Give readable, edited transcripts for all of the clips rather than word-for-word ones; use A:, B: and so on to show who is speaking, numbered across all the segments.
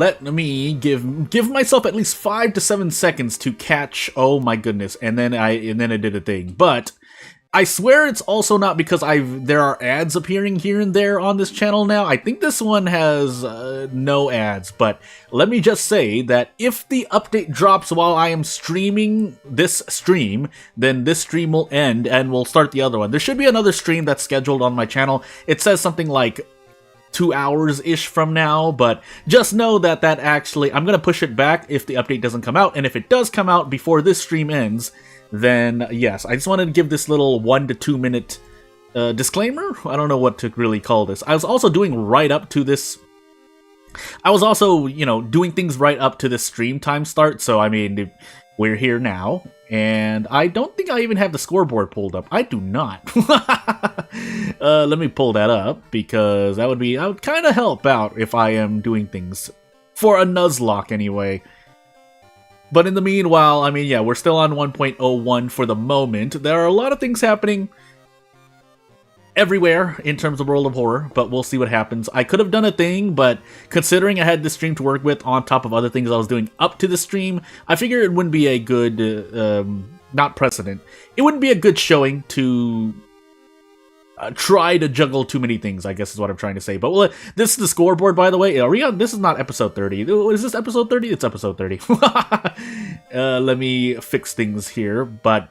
A: Let me give myself at least 5 to 7 seconds to catch. Oh my goodness! And then I did a thing. But I swear it's also not because there are ads appearing here and there on this channel now. I think this one has no ads. But let me just say that if the update drops while I am streaming this stream, then this stream will end and we'll start the other one. There should be another stream that's scheduled on my channel. It says something like 2 hours-ish from now, but just know that actually, I'm going to push it back if the update doesn't come out, and if it does come out before this stream ends, then yes, I just wanted to give this little 1 to 2 minute disclaimer. I don't know what to really call this. I was also doing right up to this. I was also, doing things right up to this stream time start, so I mean, we're here now, and I don't think I even have the scoreboard pulled up. I do not. Let me pull that up, because that would kind of help out if I am doing things for a Nuzlocke anyway. But in the meanwhile, I mean, yeah, we're still on 1.01 for the moment. There are a lot of things happening everywhere in terms of World of Horror, but we'll see what happens. I could have done a thing, but considering I had this stream to work with on top of other things I was doing up to the stream, I figure it wouldn't be a good, not precedent. It wouldn't be a good showing to try to juggle too many things, I guess is what I'm trying to say. But this is the scoreboard, by the way. Are we on? This is not episode 30. Is this episode 30? It's episode 30. Let me fix things here, but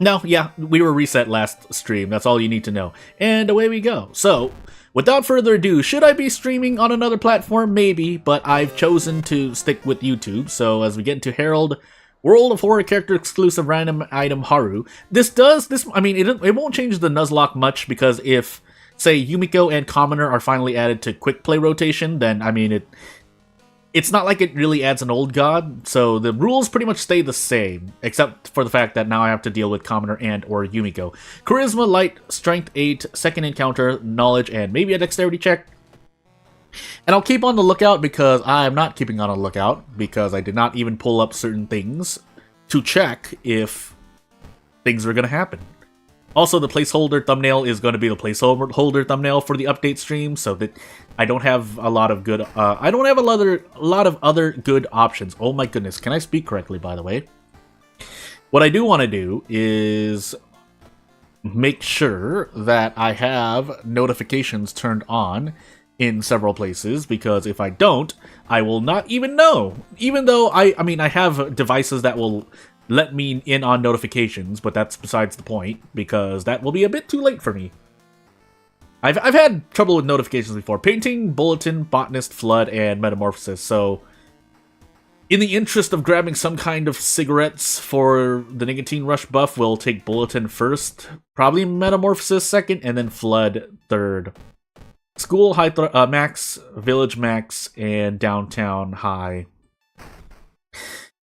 A: no, yeah, we were reset last stream. That's all you need to know. And away we go. So, without further ado, should I be streaming on another platform? Maybe, but I've chosen to stick with YouTube. So, as we get into Herald, World of Horror character exclusive random item Haru. I mean, it won't change the Nuzlocke much, because if, say, Yumiko and Commoner are finally added to quick play rotation, then, I mean, it's not like it really adds an old god, so the rules pretty much stay the same, except for the fact that now I have to deal with Commoner and or Yumiko. Charisma, Light, Strength 8, second encounter, Knowledge, and maybe a Dexterity check. And I'll keep on the lookout, because I am not keeping on a lookout, because I did not even pull up certain things to check if things were going to happen. Also, the placeholder thumbnail is going to be the placeholder thumbnail for the update stream, so that I don't have a lot of good. I don't have a lot of other good options. Oh my goodness, can I speak correctly? By the way, what I do want to do is make sure that I have notifications turned on in several places, because if I don't, I will not even know. Even though I mean, I have devices that will let me in on notifications, but that's besides the point, because that will be a bit too late for me. I've had trouble with notifications before. Painting, Bulletin, Botanist, Flood, and Metamorphosis, so in the interest of grabbing some kind of cigarettes for the Nicotine Rush buff, we'll take Bulletin first, probably Metamorphosis second, and then Flood third. School high max, Village max, and Downtown high.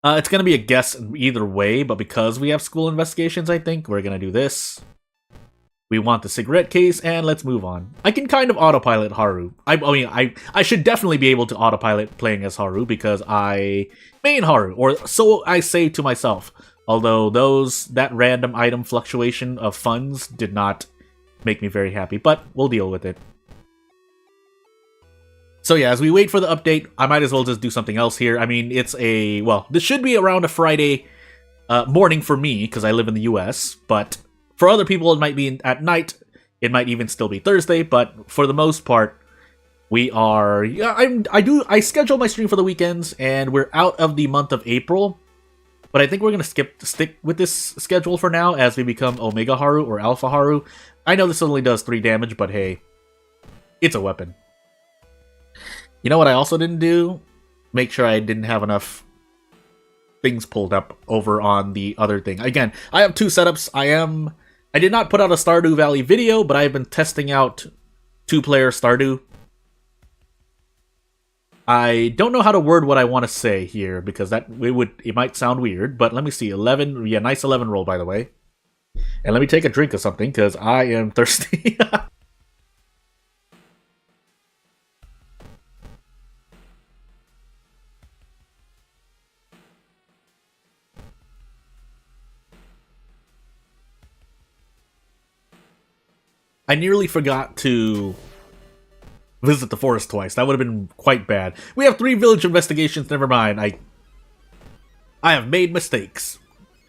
A: It's going to be a guess either way, but because we have school investigations, I think we're going to do this. We want the cigarette case, and let's move on. I can kind of autopilot Haru. I should definitely be able to autopilot playing as Haru, because I main Haru, or so I say to myself. Although that random item fluctuation of funds did not make me very happy, but we'll deal with it. So yeah, as we wait for the update, I might as well just do something else here. I mean, this should be around a Friday morning for me, because I live in the US, but for other people it might be at night, it might even still be Thursday, but for the most part, we are, I schedule my stream for the weekends, and we're out of the month of April, but I think we're going to stick with this schedule for now as we become Omega Haru or Alpha Haru. I know this only does 3 damage, but hey, it's a weapon. You know what I also didn't do? Make sure I didn't have enough things pulled up over on the other thing. Again, I have 2 setups. I did not put out a Stardew Valley video, but I've been testing out 2-player Stardew. I don't know how to word what I want to say here, because it might sound weird, but let me see. 11, yeah, nice 11 roll, by the way. And let me take a drink of something, because I am thirsty. I nearly forgot to visit the forest twice. That would have been quite bad. We have 3 village investigations. Never mind. I have made mistakes.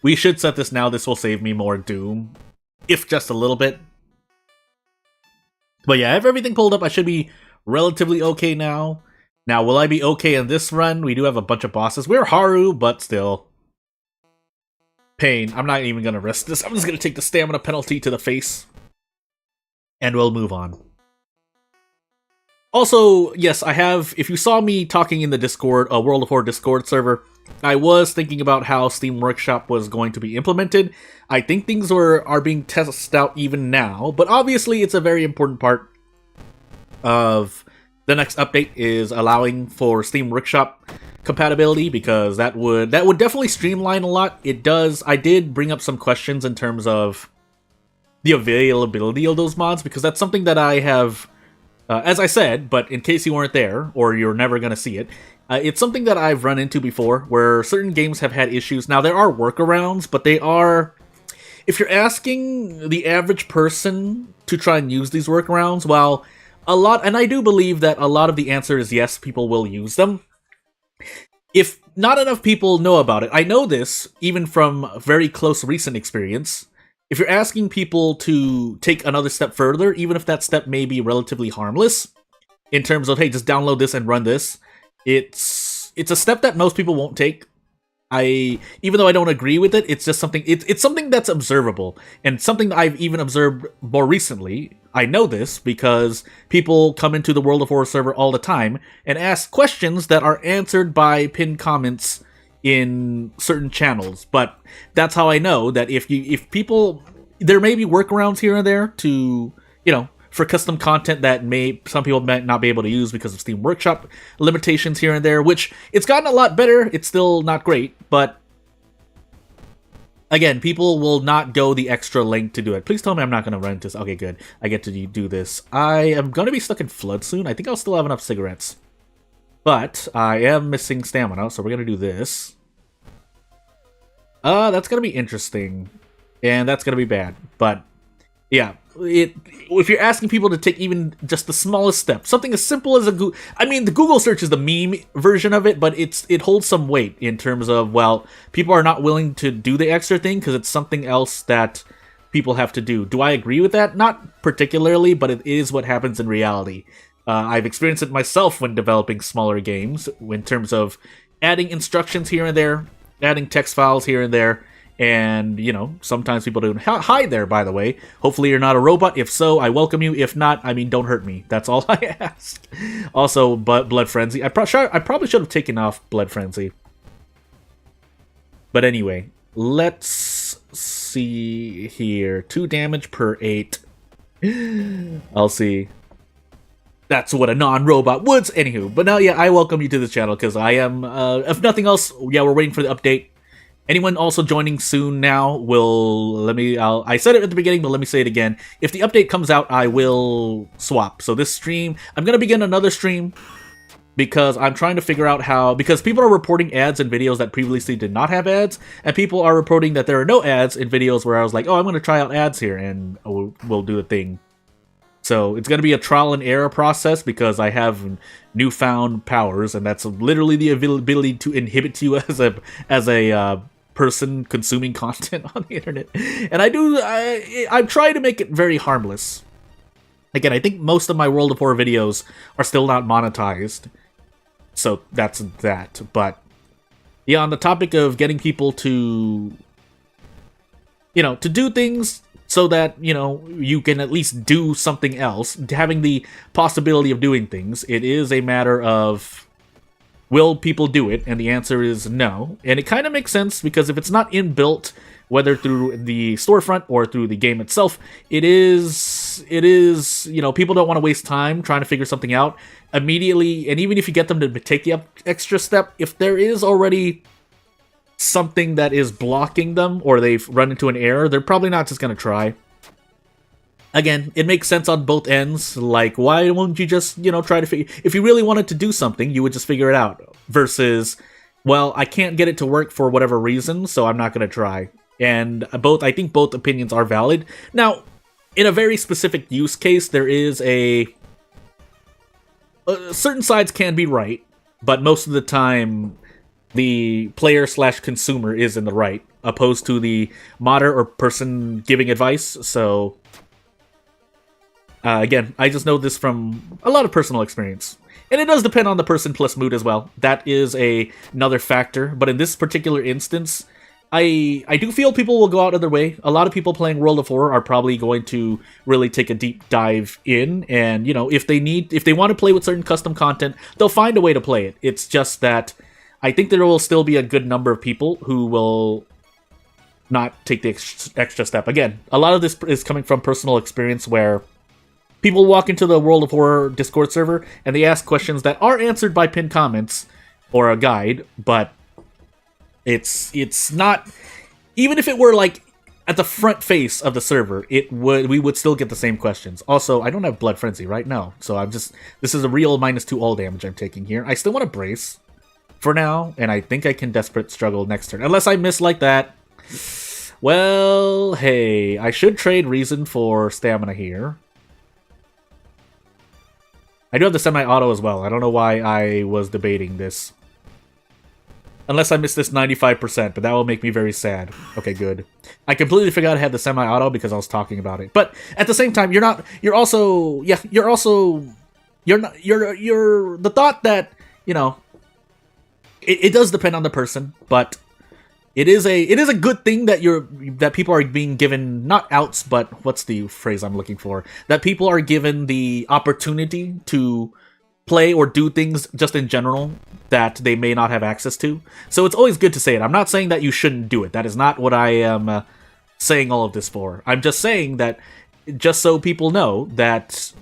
A: We should set this now. This will save me more doom, if just a little bit. But yeah, I have everything pulled up. I should be relatively okay now. Now, will I be okay in this run? We do have a bunch of bosses. We're Haru, but still. Pain. I'm not even going to risk this. I'm just going to take the stamina penalty to the face. And we'll move on. Also, yes, I have, if you saw me talking in the Discord, World of Horror Discord server, I was thinking about how Steam Workshop was going to be implemented. I think things are being tested out even now, but obviously it's a very important part of the next update is allowing for Steam Workshop compatibility, because that would definitely streamline a lot. It does. I did bring up some questions in terms of the availability of those mods, because that's something that I have, as I said, but in case you weren't there, or you're never going to see it, it's something that I've run into before, where certain games have had issues. Now, there are workarounds, but they are... If you're asking the average person to try and use these workarounds, well, a lot... And I do believe that a lot of the answer is yes, people will use them. If not enough people know about it, I know this, even from very close recent experience. If you're asking people to take another step further, even if that step may be relatively harmless, in terms of, hey, just download this and run this, it's a step that most people won't take. Even though I don't agree with it, it's just something, it's something that's observable, and something that I've even observed more recently. I know this because people come into the World of Horror server all the time and ask questions that are answered by pinned comments in certain channels. But that's how I know that if people, there may be workarounds here and there to, you know, for custom content that some people might not be able to use because of Steam Workshop limitations here and there, which it's gotten a lot better. It's still not great, but again, people will not go the extra length to do it. Please tell me I'm not going to run into this. Okay, good. I get to do this. I am going to be stuck in Flood soon. I think I'll still have enough cigarettes. But I am missing stamina, so we're going to do this. That's going to be interesting. And that's going to be bad. But yeah, if you're asking people to take even just the smallest step, something as simple as the Google search is the meme version of it, but it holds some weight in terms of, well, people are not willing to do the extra thing because it's something else that people have to do. Do I agree with that? Not particularly, but it is what happens in reality. I've experienced it myself when developing smaller games, in terms of adding instructions here and there, adding text files here and there. And, you know, sometimes people don't. Hi there, by the way. Hopefully you're not a robot. If so, I welcome you. If not, I mean, don't hurt me. That's all I ask. Also, Blood Frenzy. I probably should have taken off Blood Frenzy. But anyway, let's see here. 2 damage per 8. I'll see. That's what a non-robot would. Anywho, but now, yeah, I welcome you to this channel because I am, if nothing else, yeah, we're waiting for the update. Anyone also joining soon now will, I said it at the beginning, but let me say it again. If the update comes out, I will swap. So this stream, I'm going to begin another stream because I'm trying to figure out how, because people are reporting ads in videos that previously did not have ads, and people are reporting that there are no ads in videos where I was like, oh, I'm going to try out ads here, and we'll do a thing. So it's going to be a trial and error process because I have newfound powers, and that's literally the ability to inhibit you as a person consuming content on the internet. And I'm trying to make it very harmless. Again, I think most of my World of Horror videos are still not monetized, so that's that. But yeah, on the topic of getting people to, you know, to do things so that, you know, you can at least do something else, having the possibility of doing things, it is a matter of, will people do it? And the answer is no. And it kind of makes sense because if it's not inbuilt, whether through the storefront or through the game itself, it is, you know, people don't want to waste time trying to figure something out immediately. And even if you get them to take the extra step, if there is already something that is blocking them or they've run into an error, they're probably not just going to try. Again, it makes sense on both ends. Like, why won't you just, you know, try to figure... If you really wanted to do something, you would just figure it out. Versus, well, I can't get it to work for whatever reason, so I'm not going to try. And I think both opinions are valid. Now, in a very specific use case, there is a certain sides can be right, but most of the time the player slash consumer is in the right, opposed to the modder or person giving advice. So again, I just know this from a lot of personal experience. And it does depend on the person plus mood as well. That is another factor. But in this particular instance, I do feel people will go out of their way. A lot of people playing World of Horror are probably going to really take a deep dive in. And, you know, if they want to play with certain custom content, they'll find a way to play it. It's just that I think there will still be a good number of people who will not take the extra step. Again, a lot of this is coming from personal experience where people walk into the World of Horror Discord server and they ask questions that are answered by pinned comments or a guide, but it's not, even if it were like at the front face of the server, we would still get the same questions. Also, I don't have Blood Frenzy right now, so this is a real -2 all damage I'm taking here. I still want to brace for now, and I think I can Desperate Struggle next turn, unless I miss like that. Well, hey, I should trade Reason for Stamina here. I do have the semi-auto as well. I don't know why I was debating this. Unless I missed this 95%, but that will make me very sad. Okay, good. I completely forgot I had the semi-auto because I was talking about it. But at the same time, the thought that, you know, it does depend on the person, but it is a good thing that people are being given, not outs, but what's the phrase I'm looking for? That people are given the opportunity to play or do things just in general that they may not have access to. So it's always good to say it. I'm not saying that you shouldn't do it. That is not what I am saying all of this for. I'm just saying that just so people know that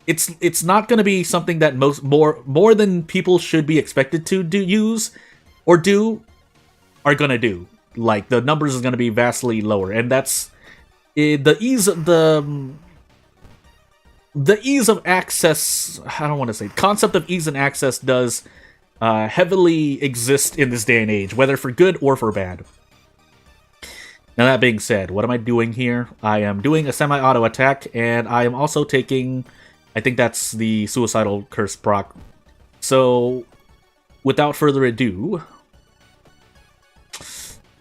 A: it's not going to be something that more than people should be expected to use or do are going to do. Like, the numbers is going to be vastly lower, and that's the ease of access. I don't want to say concept of ease and access does heavily exist in this day and age, whether for good or for bad. Now, that being said, what am I doing here? I am doing a semi-auto attack, and I am also taking, I think that's the Suicidal Curse proc. So, without further ado,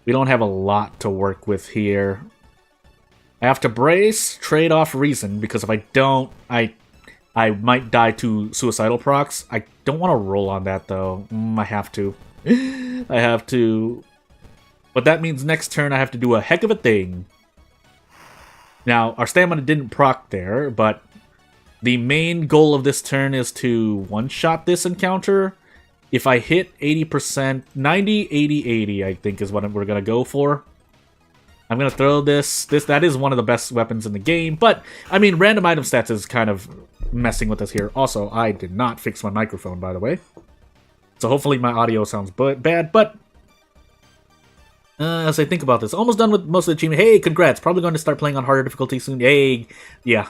A: we don't have a lot to work with here. I have to brace, trade off Reason, because if I don't, I might die to Suicidal procs. I don't want to roll on that, though. I have to. I have to. But that means next turn I have to do a heck of a thing. Now, our stamina didn't proc there, but the main goal of this turn is to one-shot this encounter. If I hit 80%, 90, 80, 80, I think is what we're going to go for. I'm going to throw this. That is one of the best weapons in the game, but, I mean, random item stats is kind of messing with us here. Also, I did not fix my microphone, by the way. So hopefully my audio sounds bad, but as I think about this, almost done with most of the achievement. Hey, congrats! Probably going to start playing on harder difficulty soon. Yay! Yeah,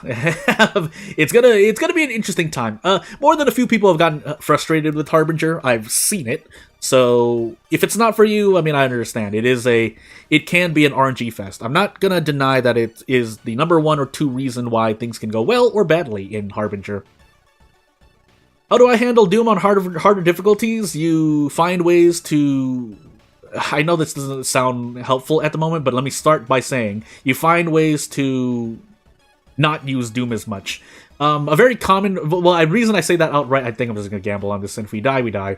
A: it's gonna be an interesting time. More than a few people have gotten frustrated with Harbinger. I've seen it. So if it's not for you, I mean, I understand. It can be an RNG fest. I'm not gonna deny that it is the number 1 or 2 reason why things can go well or badly in Harbinger. How do I handle Doom on harder difficulties? You find ways to. I know this doesn't sound helpful at the moment, but let me start by saying you find ways to not use Doom as much. A very common, the reason I say that outright, I think I'm just going to gamble on this, and if we die, we die.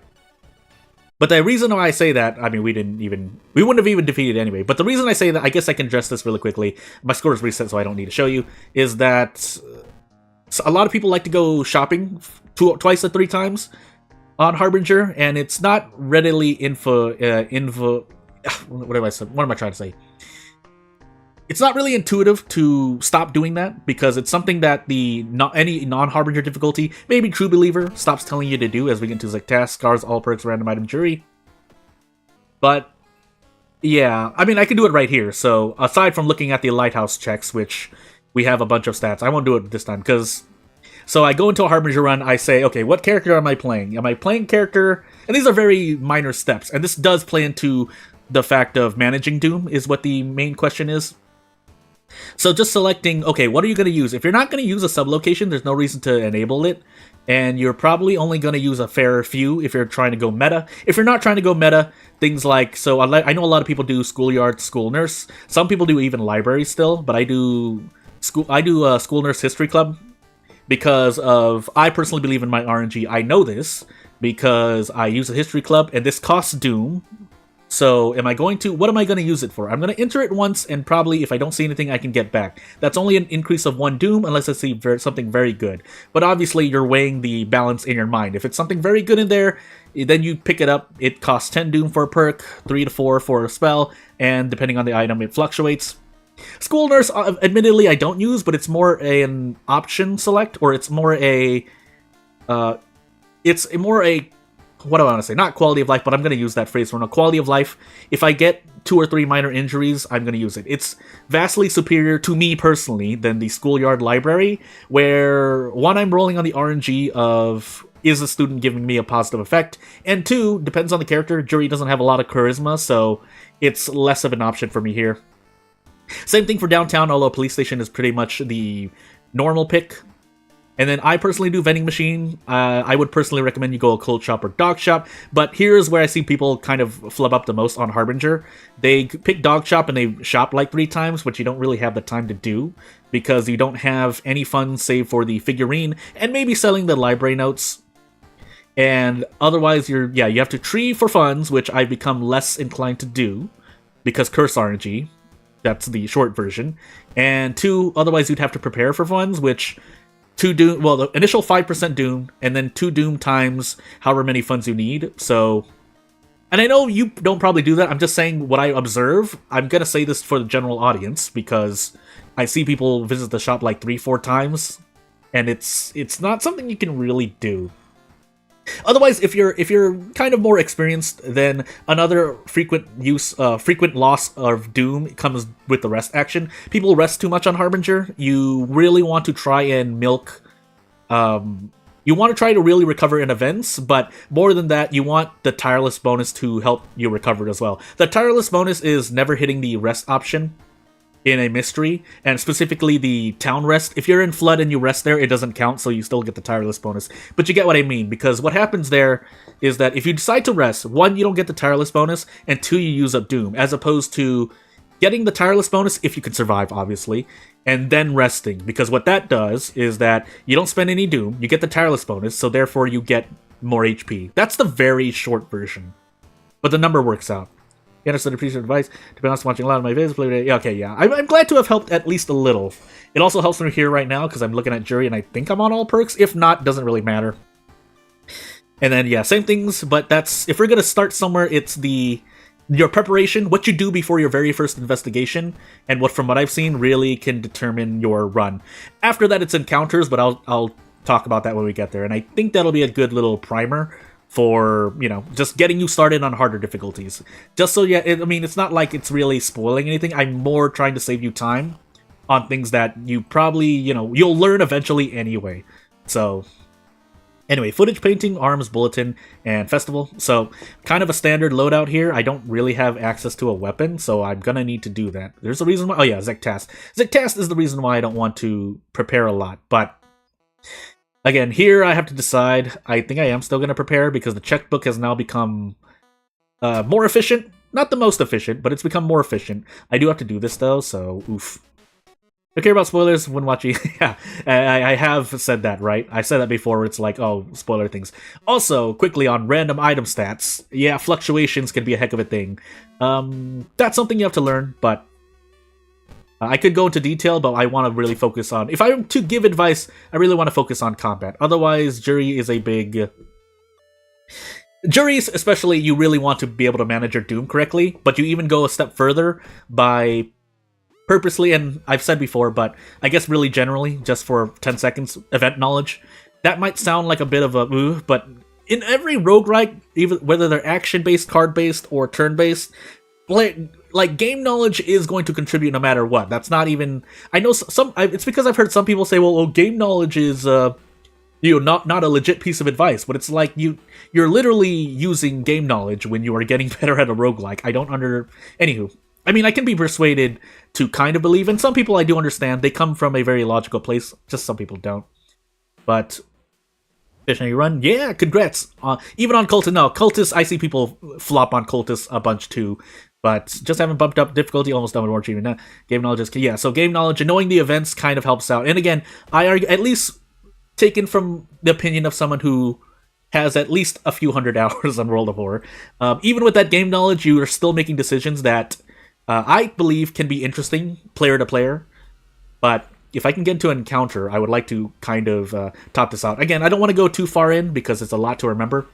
A: But the reason why I say that, I mean, we wouldn't have even defeated anyway, but the reason I say that, I guess I can address this really quickly, my score is reset so I don't need to show you, is that a lot of people like to go shopping twice or 3 times on Harbinger, and it's not readily what am I trying to say? It's not really intuitive to stop doing that, because it's something that any non-Harbinger difficulty, maybe True Believer, stops telling you to do as we get into like tasks, scars, all perks, random item, jury. But yeah, I mean, I can do it right here. So aside from looking at the Lighthouse checks, which we have a bunch of stats, I won't do it this time because. So I go into a Harbinger run, I say, okay, what character am I playing? Am I playing character? And these are very minor steps, and this does play into the fact of managing Doom, is what the main question is. So just selecting, okay, what are you going to use? If you're not going to use a sublocation, there's no reason to enable it. And you're probably only going to use a fair few if you're trying to go meta. If you're not trying to go meta, things like, so I know a lot of people do schoolyard, school nurse. Some people do even library still, but I do school nurse history club because of, I personally believe in my RNG. I know this because I use a history club and this costs Doom. So what am I going to use it for? I'm going to enter it once, and probably if I don't see anything, I can get back. That's only an increase of 1 Doom, unless I see something very good. But obviously, you're weighing the balance in your mind. If it's something very good in there, then you pick it up. It costs 10 Doom for a perk, 3 to 4 for a spell, and depending on the item, it fluctuates. School Nurse, admittedly, I don't use, but it's more an option select, or it's more a... what do I want to say? Not quality of life, but I'm going to use that phrase for now. Quality of life. If I get 2 or 3 minor injuries, I'm going to use it. It's vastly superior to me personally than the schoolyard library, where 1, I'm rolling on the RNG of, is the student giving me a positive effect? And 2, depends on the character. Jury doesn't have a lot of charisma, so it's less of an option for me here. Same thing for downtown, although police station is pretty much the normal pick. And then I personally do vending machine. I would personally recommend you go a clothes shop or dog shop. But here's where I see people kind of flub up the most on Harbinger. They pick dog shop and they shop like 3 times, which you don't really have the time to do because you don't have any funds save for the figurine and maybe selling the library notes. And otherwise, you have to tree for funds, which I've become less inclined to do because curse RNG. That's the short version. And 2, otherwise you'd have to prepare for funds, which... 2 Doom, well, the initial 5% Doom, and then 2 Doom times however many funds you need, so... And I know you don't probably do that, I'm just saying what I observe. I'm gonna say this for the general audience, because I see people visit the shop like 3-4 times, and it's not something you can really do. Otherwise, if you're kind of more experienced, then another frequent loss of Doom comes with the rest action. People rest too much on Harbinger. You really want to try and milk. You want to try to really recover in events, but more than that, you want the tireless bonus to help you recover as well. The tireless bonus is never hitting the rest option in a mystery, and specifically the town rest. If you're in Flood and you rest there, it doesn't count, so you still get the tireless bonus. But you get what I mean, because what happens there is that if you decide to rest, 1, you don't get the tireless bonus, and 2, you use up Doom, as opposed to getting the tireless bonus, if you can survive, obviously, and then resting. Because what that does is that you don't spend any Doom, you get the tireless bonus, so therefore you get more HP. That's the very short version. But the number works out. You understand, appreciate advice. To be honest, watching a lot of my videos. Yeah, okay, yeah. I'm glad to have helped at least a little. It also helps me here right now because I'm looking at Jury and I think I'm on all perks. If not, doesn't really matter. And then, yeah, same things, but that's... If we're going to start somewhere, it's your preparation, what you do before your very first investigation, and what, from what I've seen, really can determine your run. After that, it's encounters, but I'll talk about that when we get there. And I think that'll be a good little primer for, just getting you started on harder difficulties. Just so, it's not like it's really spoiling anything. I'm more trying to save you time on things that you probably, you'll learn eventually anyway. So, anyway, footage painting, arms, bulletin, and festival. So, kind of a standard loadout here. I don't really have access to a weapon, so I'm gonna need to do that. There's a reason why. Oh yeah, Zectast. Zectast is the reason why I don't want to prepare a lot, but... Again, here I have to decide. I think I am still going to prepare because the checkbook has now become more efficient. Not the most efficient, but it's become more efficient. I do have to do this though, so oof. Don't care about spoilers when watching. Yeah, I have said that, right? I said that before. It's like, oh, spoiler things. Also, quickly on random item stats. Yeah, fluctuations can be a heck of a thing. That's something you have to learn, but... I could go into detail, but I want to really focus on... If I'm to give advice, I really want to focus on combat. Otherwise, Jury is a big... Juries, especially, you really want to be able to manage your Doom correctly, but you even go a step further by purposely, and I've said before, but I guess really generally, just for 10 seconds, event knowledge. That might sound like a bit of a move, but in every roguelike, even whether they're action-based, card-based, or turn-based, like, game knowledge is going to contribute no matter what. That's not even... I know it's because I've heard some people say, well, game knowledge is, not a legit piece of advice, but it's like, you're literally using game knowledge when you are getting better at a roguelike. Anywho, I mean, I can be persuaded to kind of believe, and some people I do understand. They come from a very logical place. Just some people don't. But Visionary Run, yeah, congrats. Even on Cultist, no, Cultist, I see people flop on Cultist a bunch too. But just haven't bumped up difficulty, almost done with War Achievement. Game knowledge is, yeah, so game knowledge and knowing the events kind of helps out. And again, I argue, at least taken from the opinion of someone who has at least a few hundred hours on World of War. Even with that game knowledge, you are still making decisions that I believe can be interesting player to player. But if I can get into an encounter, I would like to kind of top this out. Again, I don't want to go too far in because it's a lot to remember.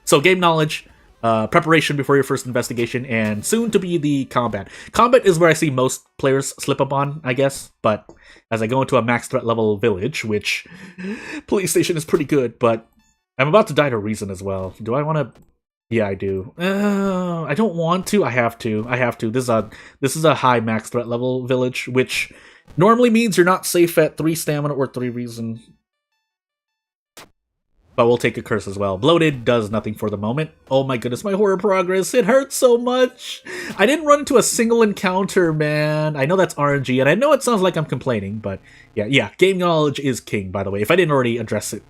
A: So game knowledge, preparation before your first investigation, and soon to be the combat. Combat is where I see most players slip up on, I guess. But as I go into a max threat level village, which police station is pretty good, but I'm about to die to reason as well. Do I want to? Yeah, I do. I don't want to. I have to. This is a high max threat level village, which normally means you're not safe at 3 stamina or 3 reason. But we'll take a curse as well. Bloated does nothing for the moment. Oh my goodness, my horror progress. It hurts so much. I didn't run into a single encounter, man. I know that's RNG, and I know it sounds like I'm complaining, but yeah. Game knowledge is king, by the way, if I didn't already address it.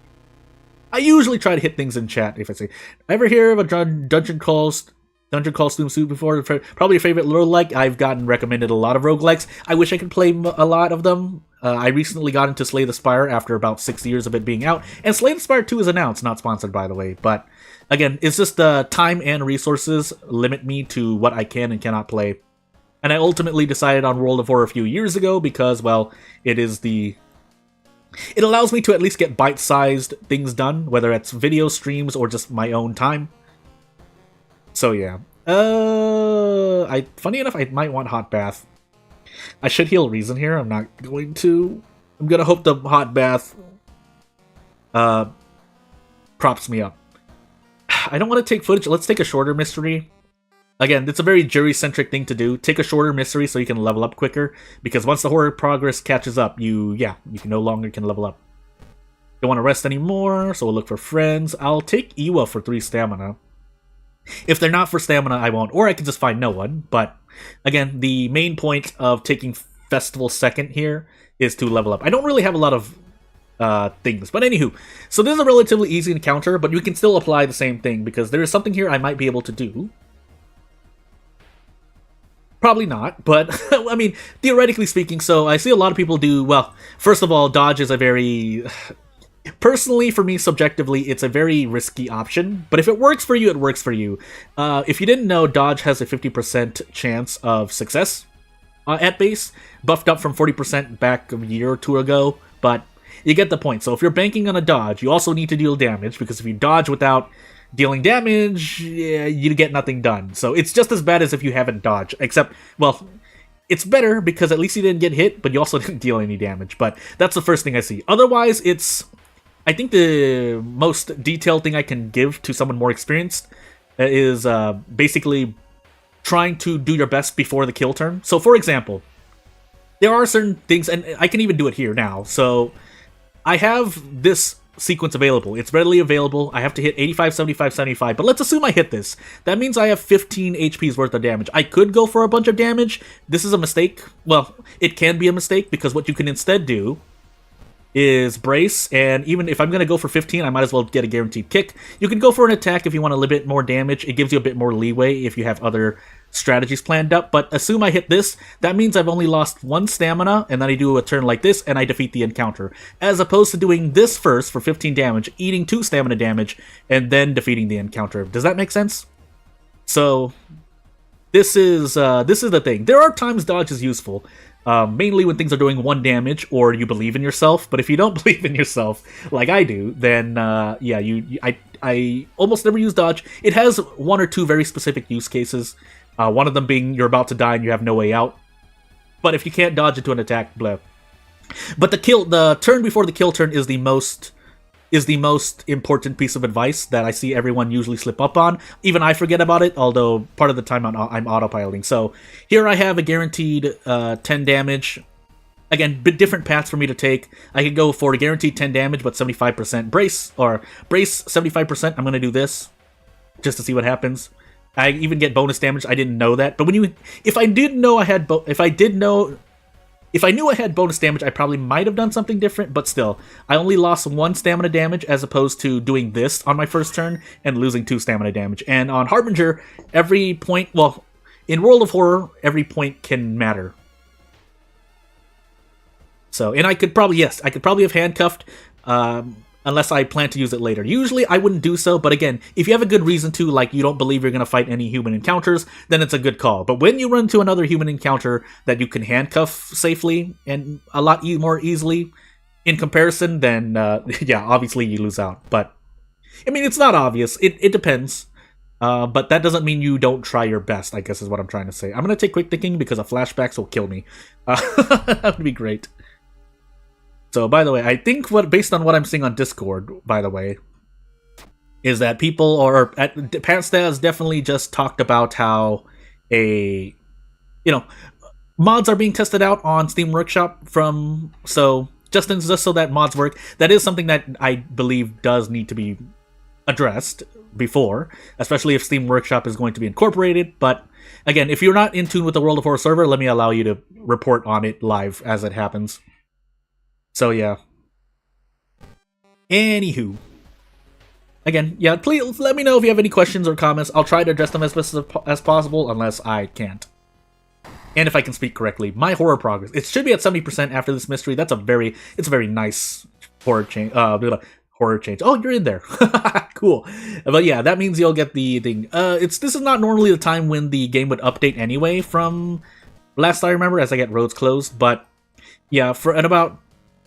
A: I usually try to hit things in chat if I say, ever hear of a dungeon crawl swimsuit before? Probably your favorite roguelike. I've gotten recommended a lot of roguelikes. I wish I could play a lot of them. I recently got into Slay the Spire after about 6 years of it being out, and Slay the Spire 2 is announced, not sponsored by the way, but again, it's just time and resources limit me to what I can and cannot play. And I ultimately decided on World of War a few years ago because, well, it allows me to at least get bite-sized things done, whether it's video streams or just my own time. So yeah. Funny enough, I might want Hot Bath. I should heal Reason here. I'm not going to. I'm gonna hope the Hot Bath props me up. I don't want to take footage. Let's take a shorter mystery. Again, it's a very jury-centric thing to do. Take a shorter mystery so you can level up quicker, because once the horror progress catches up, you can no longer level up. Don't want to rest anymore, so we'll look for friends. I'll take Iwa for 3 stamina. If they're not for stamina, I won't. Or I can just find no one. But again, the main point of taking Festival second here is to level up. I don't really have a lot of things. But anywho, so this is a relatively easy encounter, but you can still apply the same thing, because there is something here I might be able to do. Probably not, but I mean, theoretically speaking, so I see a lot of people do, well, first of all, dodge is a very... Personally, for me, subjectively, it's a very risky option, but if it works for you, it works for you. If you didn't know, dodge has a 50% chance of success at base, buffed up from 40% back a year or two ago, but you get the point. So if you're banking on a dodge, you also need to deal damage, because if you dodge without dealing damage, yeah, you get nothing done. So it's just as bad as if you haven't dodged, except, well, it's better because at least you didn't get hit, but you also didn't deal any damage. But that's the first thing I see. Otherwise, I think the most detailed thing I can give to someone more experienced is basically trying to do your best before the kill turn. So, for example, there are certain things, and I can even do it here now. So, I have this sequence available. It's readily available. I have to hit 85, 75, 75, but let's assume I hit this. That means I have 15 HP's worth of damage. I could go for a bunch of damage. This is a mistake. Well, it can be a mistake, because what you can instead do is brace, and even if I'm going to go for 15, I might as well get a guaranteed kick. You can go for an attack if you want a little bit more damage. It gives you a bit more leeway if you have other strategies planned up, but assume I hit this, that means I've only lost 1 stamina, and then I do a turn like this, and I defeat the encounter. As opposed to doing this first for 15 damage, eating 2 stamina damage, and then defeating the encounter. Does that make sense? So, this is the thing. There are times dodge is useful. Mainly when things are doing 1 damage, or you believe in yourself. But if you don't believe in yourself, like I do, then yeah, I almost never use dodge. It has 1 or 2 very specific use cases. One of them being you're about to die and you have no way out. But if you can't dodge into an attack, blah. But the turn before the kill turn is the most important piece of advice that I see everyone usually slip up on. Even I forget about it, although part of the time I'm autopiloting. So here I have a guaranteed 10 damage. Again, different paths for me to take. I could go for a guaranteed 10 damage, but 75% brace, or brace 75%. I'm going to do this just to see what happens. I even get bonus damage. I didn't know that. But if I did know I had, if I knew I had bonus damage, I probably might have done something different, but still, I only lost 1 stamina damage as opposed to doing this on my first turn and losing 2 stamina damage. And on Harbinger, every point, well, in World of Horror, every point can matter. So, and I could probably have handcuffed, unless I plan to use it later. Usually I wouldn't do so, but again, if you have a good reason to, like you don't believe you're going to fight any human encounters, then it's a good call. But when you run into another human encounter that you can handcuff safely and a lot more easily in comparison, then yeah, obviously you lose out. But, I mean, it's not obvious. It depends. But that doesn't mean you don't try your best, I guess is what I'm trying to say. I'm going to take quick thinking because the flashbacks will kill me. That would be great. So, by the way, I think based on what I'm seeing on Discord, by the way, is that people Pansta has definitely just talked about how mods are being tested out on Steam Workshop so just so that mods work. That is something that I believe does need to be addressed before, especially if Steam Workshop is going to be incorporated. But again, if you're not in tune with the World of Horror server, let me allow you to report on it live as it happens. So yeah. Anywho. Again, yeah, please let me know if you have any questions or comments. I'll try to address them as best as possible, unless I can't. And if I can speak correctly. My horror progress. It should be at 70% after this mystery. It's a very nice horror change. Horror change. Oh, you're in there. Cool. But yeah, that means you'll get the thing. This is not normally the time when the game would update anyway, from last I remember, as I get roads closed. But yeah, at about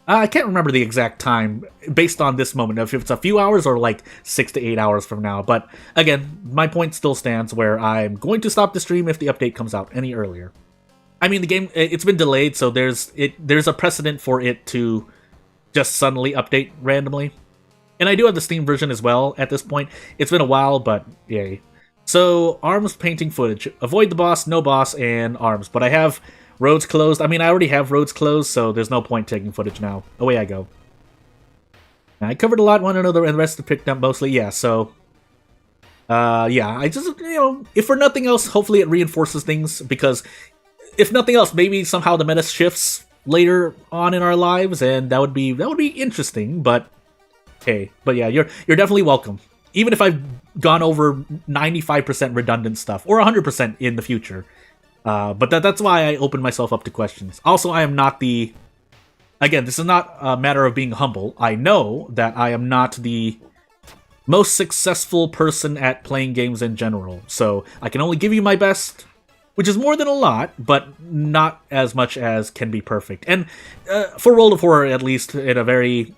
A: I can't remember the exact time based on this moment, if it's a few hours or like 6 to 8 hours from now. But again, my point still stands where I'm going to stop the stream if the update comes out any earlier. I mean, the game, it's been delayed, so there's a precedent for it to just suddenly update randomly. And I do have the Steam version as well at this point. It's been a while, but yay. So, arms painting footage. Avoid the boss, no boss, and arms. But I have roads closed. I mean, I already have roads closed, so there's no point taking footage now. Away I go. Now, I covered a lot, one another, and the rest picked up mostly. Yeah, so yeah, I just, if for nothing else, hopefully it reinforces things, because if nothing else, maybe somehow the meta shifts later on in our lives, and that would be interesting. But hey, but yeah, you're definitely welcome. Even if I've gone over 95% redundant stuff, or 100% in the future. But that's why I open myself up to questions. Also, I am not again, this is not a matter of being humble. I know that I am not the most successful person at playing games in general. So I can only give you my best, which is more than a lot, but not as much as can be perfect. And for World of Horror, at least in a very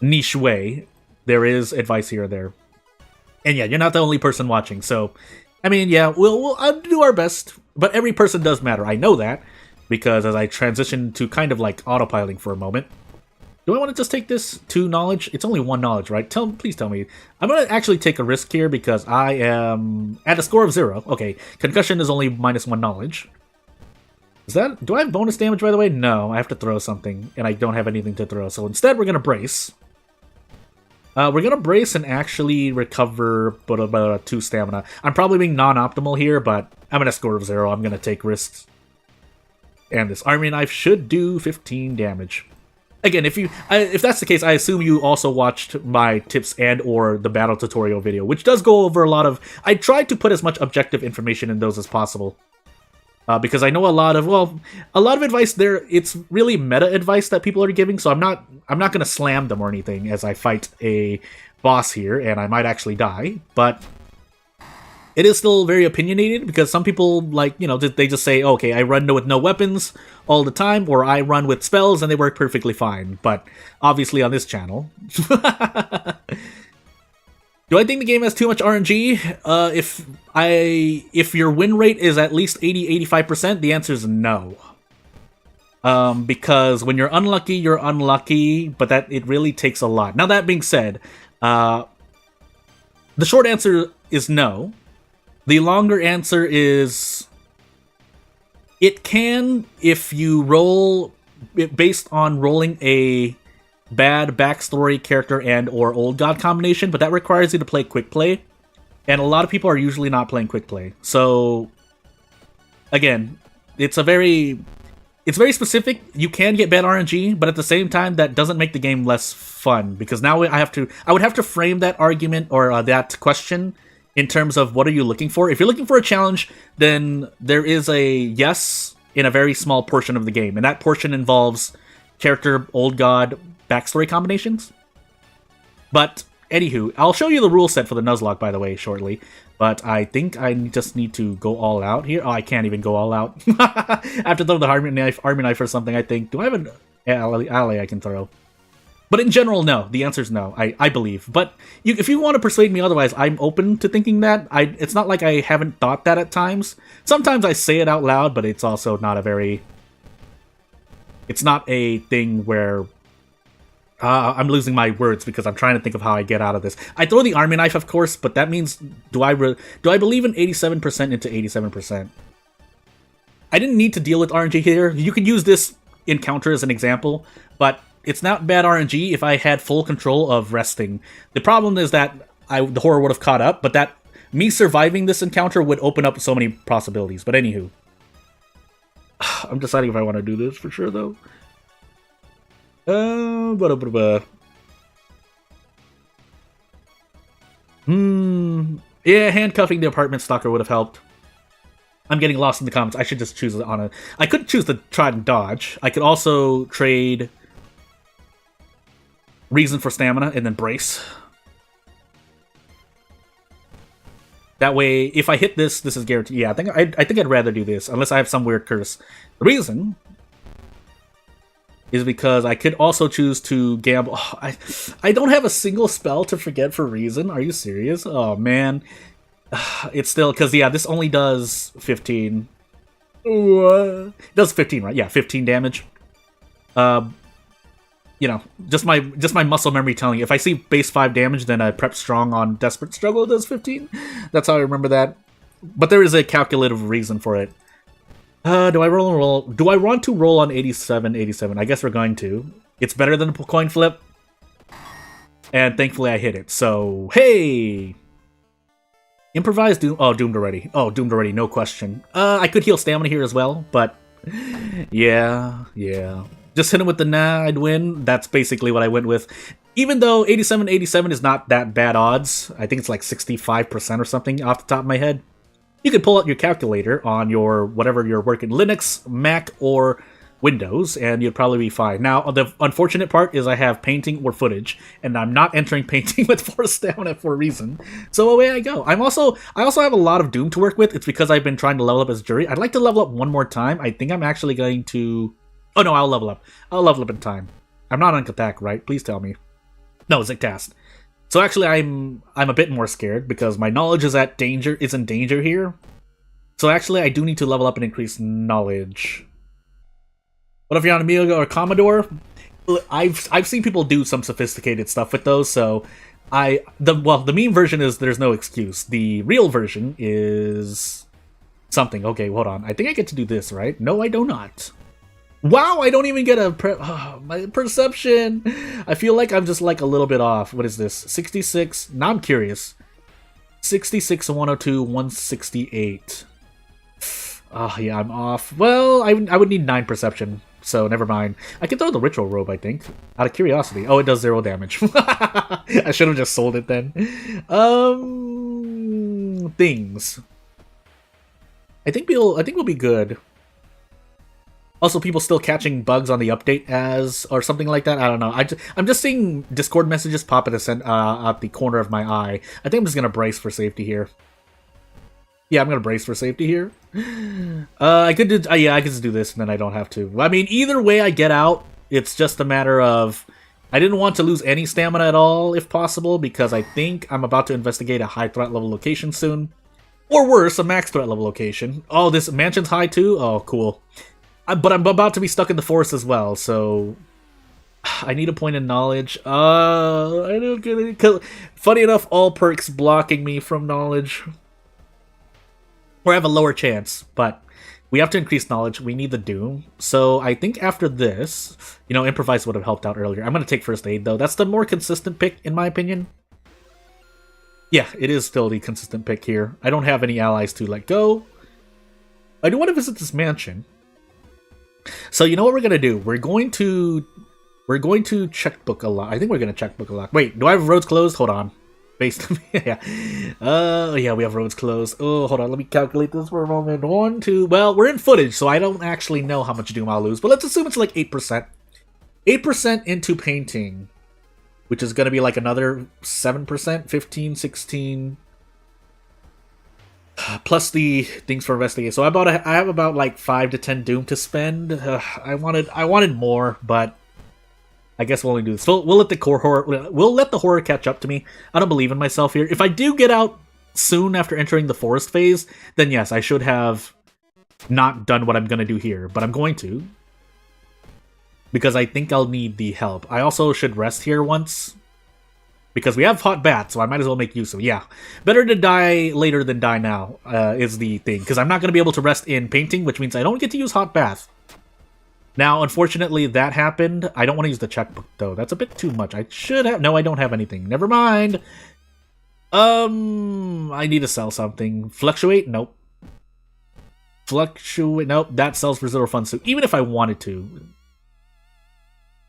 A: niche way, there is advice here or there. And yeah, you're not the only person watching, so I mean, yeah, I'll do our best, but every person does matter. I know that, because as I transition to kind of like autopiloting for a moment, do I want to just take this to knowledge? It's only 1 knowledge, right? Please tell me. I'm going to actually take a risk here because I am at a score of 0. Okay, concussion is only -1 knowledge. Do I have bonus damage, by the way? No, I have to throw something, and I don't have anything to throw. So instead, we're going to brace. We're going to brace and actually recover about 2 stamina. I'm probably being non-optimal here, but I'm at a score of 0. I'm going to take risks. And this army knife should do 15 damage. Again, if that's the case, I assume you also watched my tips and or the battle tutorial video, which does go over a lot of... I tried to put as much objective information in those as possible. Because I know a lot of advice there, it's really meta advice that people are giving, so I'm not going to slam them or anything as I fight a boss here, and I might actually die, but it is still very opinionated, because some people, like, they just say, okay, I run with no weapons all the time, or I run with spells and they work perfectly fine, but obviously on this channel... Do I think the game has too much RNG? If your win rate is at least 80-85%, the answer is no. Because when you're unlucky, but it really takes a lot. Now, that being said, the short answer is no. The longer answer is it can, if you roll based on rolling a bad backstory character and or old god combination, but that requires you to play quick play. and a lot of people are usually not playing quick play. So again, it's very specific. You can get bad RNG, but at the same time, that doesn't make the game less fun, because now I would have to frame that argument or that question in terms of what are you looking for. If you're looking for a challenge, then there is a yes in a very small portion of the game, and that portion involves character, old god, backstory combinations. But anywho, I'll show you the rule set for the Nuzlocke, by the way, shortly. But I think I just need to go all out here. Oh, I can't even go all out. I have to throw the army knife or something, I think. Do I have an ally I can throw? But in general, no. The answer is no, I believe. But if you want to persuade me otherwise, I'm open to thinking that. It's not like I haven't thought that at times. Sometimes I say it out loud, but it's also not a very... It's not a thing where... I'm losing my words because I'm trying to think of how I get out of this. I throw the army knife, of course, but that means... Do I believe in 87% into 87%? I didn't need to deal with RNG here. You could use this encounter as an example, but it's not bad RNG if I had full control of resting. The problem is that the horror would have caught up, but that me surviving this encounter would open up so many possibilities. But anywho. I'm deciding if I want to do this for sure, though. Yeah, handcuffing the apartment stalker would have helped. I'm getting lost in the comments. I should just choose on a... I could choose to try and dodge. I could also trade reason for stamina and then brace. That way, if I hit this is guaranteed. Yeah, I think I'd rather do this, unless I have some weird curse. The reason is because I could also choose to gamble. Oh, I don't have a single spell to forget for reason. Are you serious? Oh, man. It's still... Because, yeah, this only does 15. It does 15, right? Yeah, 15 damage. You know, just my muscle memory telling you. If I see base 5 damage, then a prep strong on Desperate Struggle does 15. That's how I remember that. But there is a calculative reason for it. Do I roll? Do I want to roll on 87? I guess we're going to. It's better than a coin flip. And thankfully I hit it. So, hey! Improvise Doom. Oh, doomed already. Oh, doomed already, no question. I could heal stamina here as well, but... Yeah. Just hit him with the nah, I'd win. That's basically what I went with. Even though 87 is not that bad odds. I think it's like 65% or something off the top of my head. You can pull out your calculator on your whatever you're working, Linux, Mac, or Windows, and you'd probably be fine. Now, the unfortunate part is I have painting or footage, and I'm not entering painting with 4 stamina for a reason. So away I go. I also have a lot of Doom to work with. It's because I've been trying to level up as Jury. I'd like to level up one more time. I think I'm actually going to... Oh no, I'll level up. I'll level up in time. I'm not on Katak, right? Please tell me. No, Zictast. So actually, I'm a bit more scared because my knowledge is in danger here. So actually, I do need to level up and increase knowledge. What if you're on Amiga or Commodore? I've seen people do some sophisticated stuff with those. So the meme version is there's no excuse. The real version is something. Okay, hold on. I think I get to do this, right? No, I do not. Wow, I don't even get my perception. I feel like I'm just like a little bit off. What is this? 66. Now I'm curious. 66, 102, 168. Oh, yeah, I'm off. Well, I would need 9 perception, so never mind. I can throw the ritual robe, I think, out of curiosity. Oh, it does 0 damage. I should have just sold it then. Things. I think we'll be good. Also, people still catching bugs on the update or something like that. I don't know. I'm just seeing Discord messages pop at the corner of my eye. I think I'm just gonna brace for safety here. Yeah, I'm gonna brace for safety here. I could just do this and then I don't have to. I mean, either way I get out, it's just a matter of... I didn't want to lose any stamina at all, if possible, because I think I'm about to investigate a high threat level location soon. Or worse, a max threat level location. Oh, this mansion's high too? Oh, cool. But I'm about to be stuck in the forest as well, so... I need a point in knowledge. I don't get it. Funny enough, all perks blocking me from knowledge. Or I have a lower chance, but we have to increase knowledge. We need the Doom. So I think after this, Improvise would have helped out earlier. I'm going to take First Aid, though. That's the more consistent pick, in my opinion. Yeah, it is still the consistent pick here. I don't have any allies to let go. I do want to visit this mansion. So you know what we're gonna do? We're going to checkbook a lot. I think we're gonna checkbook a lot. Wait, do I have roads closed? Hold on. Based on yeah. Yeah, we have roads closed. Oh, hold on, let me calculate this for a moment. 1, 2. Well, we're in footage, so I don't actually know how much doom I'll lose, but let's assume it's like 8%. 8% into painting, which is gonna be like another 7%, 15, 16. Plus the things for investigate. So I have about like 5 to 10 doom to spend. I wanted more, but I guess we'll only do this. We'll let the horror catch up to me. I don't believe in myself here. If I do get out soon after entering the forest phase, then yes, I should have not done what I'm gonna do here, but I'm going to, because I think I'll need the help. I also should rest here once, because we have hot bath, so I might as well make use of it. Yeah, better to die later than die now, is the thing. Because I'm not going to be able to rest in painting, which means I don't get to use hot bath. Now, unfortunately, that happened. I don't want to use the checkbook, though. That's a bit too much. I should have... No, I don't have anything. Never mind. I need to sell something. Fluctuate? Nope. Fluctuate? Nope. That sells for 0 funds, so even if I wanted to...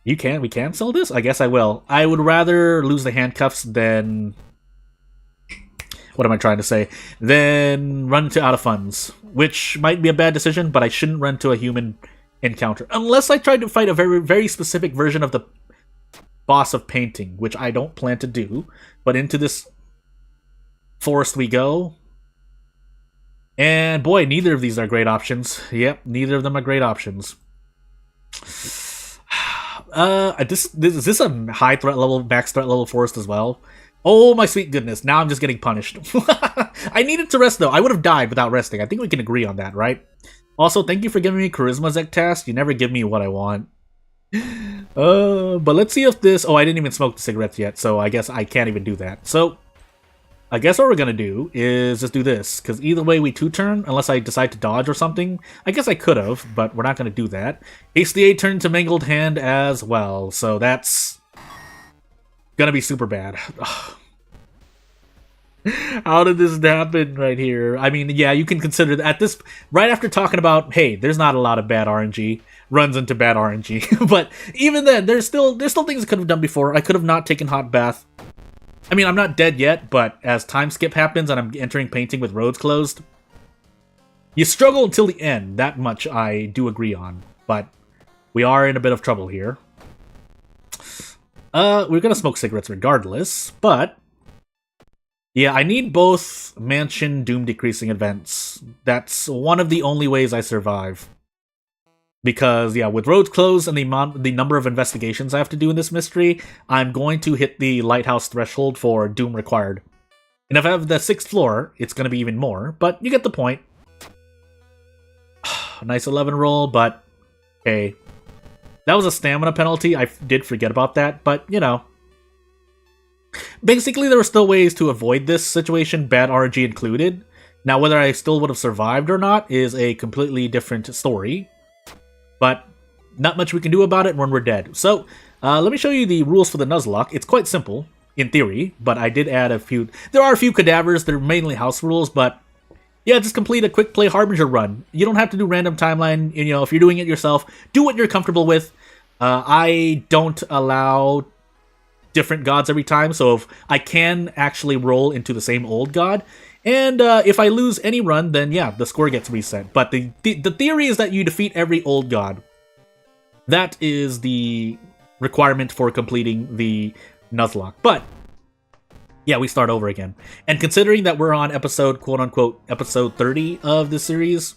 A: We can sell this? I guess I will. I would rather lose the handcuffs than... What am I trying to say? Than run into out of funds. Which might be a bad decision, but I shouldn't run to a human encounter. Unless I tried to fight a very, very specific version of the boss of painting, which I don't plan to do. But into this forest we go. And boy, neither of these are great options. Yep, neither of them are great options. Is this a high threat level, max threat level forest as well? Oh my sweet goodness, now I'm just getting punished. I needed to rest though. I would have died without resting. I think we can agree on that, right? Also, thank you for giving me Charisma Zek task. You never give me what I want. But let's see if this... Oh, I didn't even smoke the cigarettes yet, so I guess I can't even do that. So, I guess what we're gonna do is just do this, because either way we 2-turn, unless I decide to dodge or something. I guess I could have, but we're not gonna do that. HDA turned to Mangled Hand as well, so that's gonna be super bad. How did this happen right here? I mean, yeah, you can consider that at this... Right after talking about, hey, there's not a lot of bad RNG, runs into bad RNG. But even then, there's still things I could have done before. I could have not taken hot bath. I mean, I'm not dead yet, but as time skip happens and I'm entering painting with roads closed, you struggle until the end. That much I do agree on. But we are in a bit of trouble here. We're gonna smoke cigarettes regardless, but... Yeah, I need both mansion doom decreasing events. That's one of the only ways I survive. Because, yeah, with roads closed and the number of investigations I have to do in this mystery, I'm going to hit the lighthouse threshold for doom required. And if I have the 6th floor, it's going to be even more, but you get the point. Nice 11 roll, but okay. That was a stamina penalty. I did forget about that, but, you know. Basically, there were still ways to avoid this situation, bad RNG included. Now, whether I still would have survived or not is a completely different story. But not much we can do about it when we're dead. So, let me show you the rules for the Nuzlocke. It's quite simple, in theory, but I did add a few... There are a few cadavers, they're mainly house rules, but... Yeah, just complete a quick play Harbinger run. You don't have to do random timeline, you know, if you're doing it yourself, do what you're comfortable with. I don't allow different gods every time, so if I can actually roll into the same old god, and if I lose any run, then yeah, the score gets reset. But the theory is that you defeat every old god. That is the requirement for completing the Nuzlocke. But yeah, we start over again. And considering that we're on episode, quote-unquote, episode 30 of the series,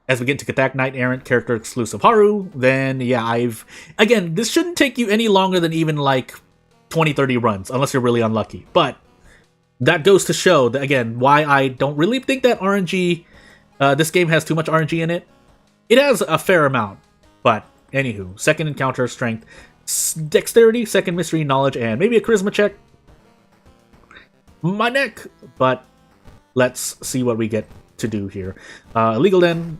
A: as we get to Kathak Knight Errant character exclusive Haru, then yeah, again, this shouldn't take you any longer than even like 20-30 runs, unless you're really unlucky. But that goes to show, that, again, why I don't really think that RNG, this game has too much RNG in it. It has a fair amount, but anywho, second encounter, strength, dexterity, second mystery, knowledge, and maybe a charisma check. My neck, but let's see what we get to do here. Illegal Den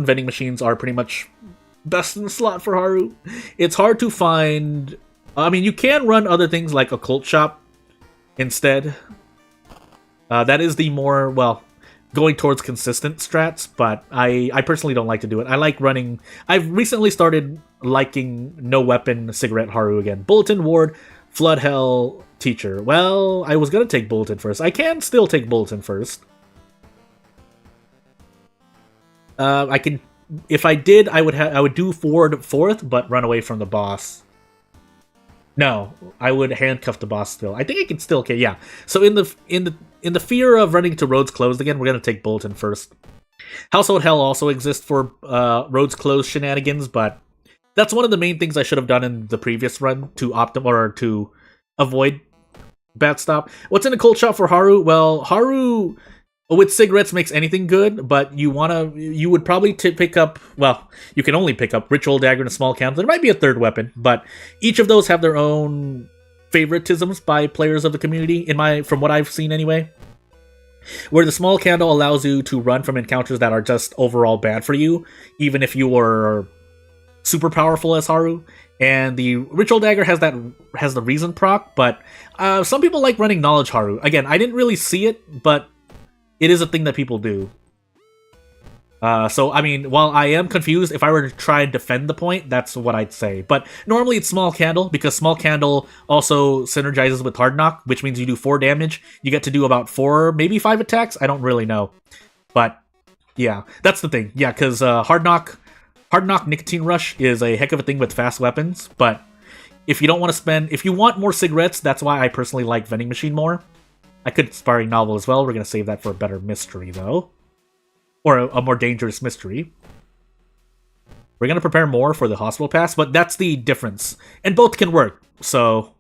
A: vending machines are pretty much best in the slot for Haru. It's hard to find... I mean, you can run other things like Occult Shop, instead. That is the more, well, going towards consistent strats, but I personally don't like to do it. I like running... I've recently started liking no weapon cigarette Haru again. Bulletin, Ward, Flood, Hell, Teacher. Well, I was gonna take Bulletin first. I can still take Bulletin first. I can... If I did, I would do Ford fourth, but run away from the boss. No, I would handcuff the boss still. I think I can still... Okay, yeah. So in the fear of running to roads closed again, we're gonna take Bulletin first. Household Hell also exists for roads closed shenanigans, but that's one of the main things I should have done in the previous run to to avoid bad stop. What's in the cold shop for Haru? Well, Haru with cigarettes makes anything good, but you would probably pick up, well, you can only pick up Ritual Dagger and a small candle. There might be a third weapon, but each of those have their own favoritisms by players of the community, from what I've seen anyway. Where the small candle allows you to run from encounters that are just overall bad for you, even if you are super powerful as Haru. And the Ritual Dagger has the reason proc, but some people like running Knowledge Haru. Again, I didn't really see it, but it is a thing that people do. So, I mean, while I am confused, if I were to try and defend the point, that's what I'd say. But normally it's Small Candle, because Small Candle also synergizes with Hard Knock, which means you do 4 damage. You get to do about 4, maybe 5 attacks? I don't really know. But, yeah, that's the thing. Yeah, because Hard Knock Nicotine Rush is a heck of a thing with fast weapons, but if you don't want to spend... If you want more cigarettes, that's why I personally like Vending Machine more. I could Sparring Novel as well. We're going to save that for a better mystery, though. Or a more dangerous mystery. We're going to prepare more for the Hospital Pass, but that's the difference. And both can work, so...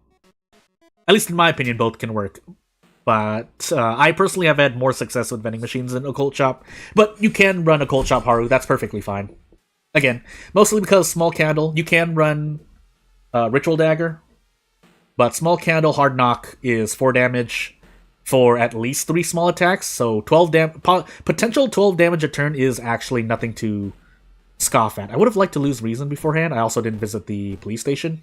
A: At least in my opinion, both can work. But I personally have had more success with vending machines than Occult Shop. But you can run Occult Shop Haru, that's perfectly fine. Again, mostly because Small Candle, you can run Ritual Dagger. But Small Candle Hard Knock is 4 damage for at least 3 small attacks, so potential 12 damage a turn is actually nothing to scoff at. I would have liked to lose Reason beforehand. I also didn't visit the police station.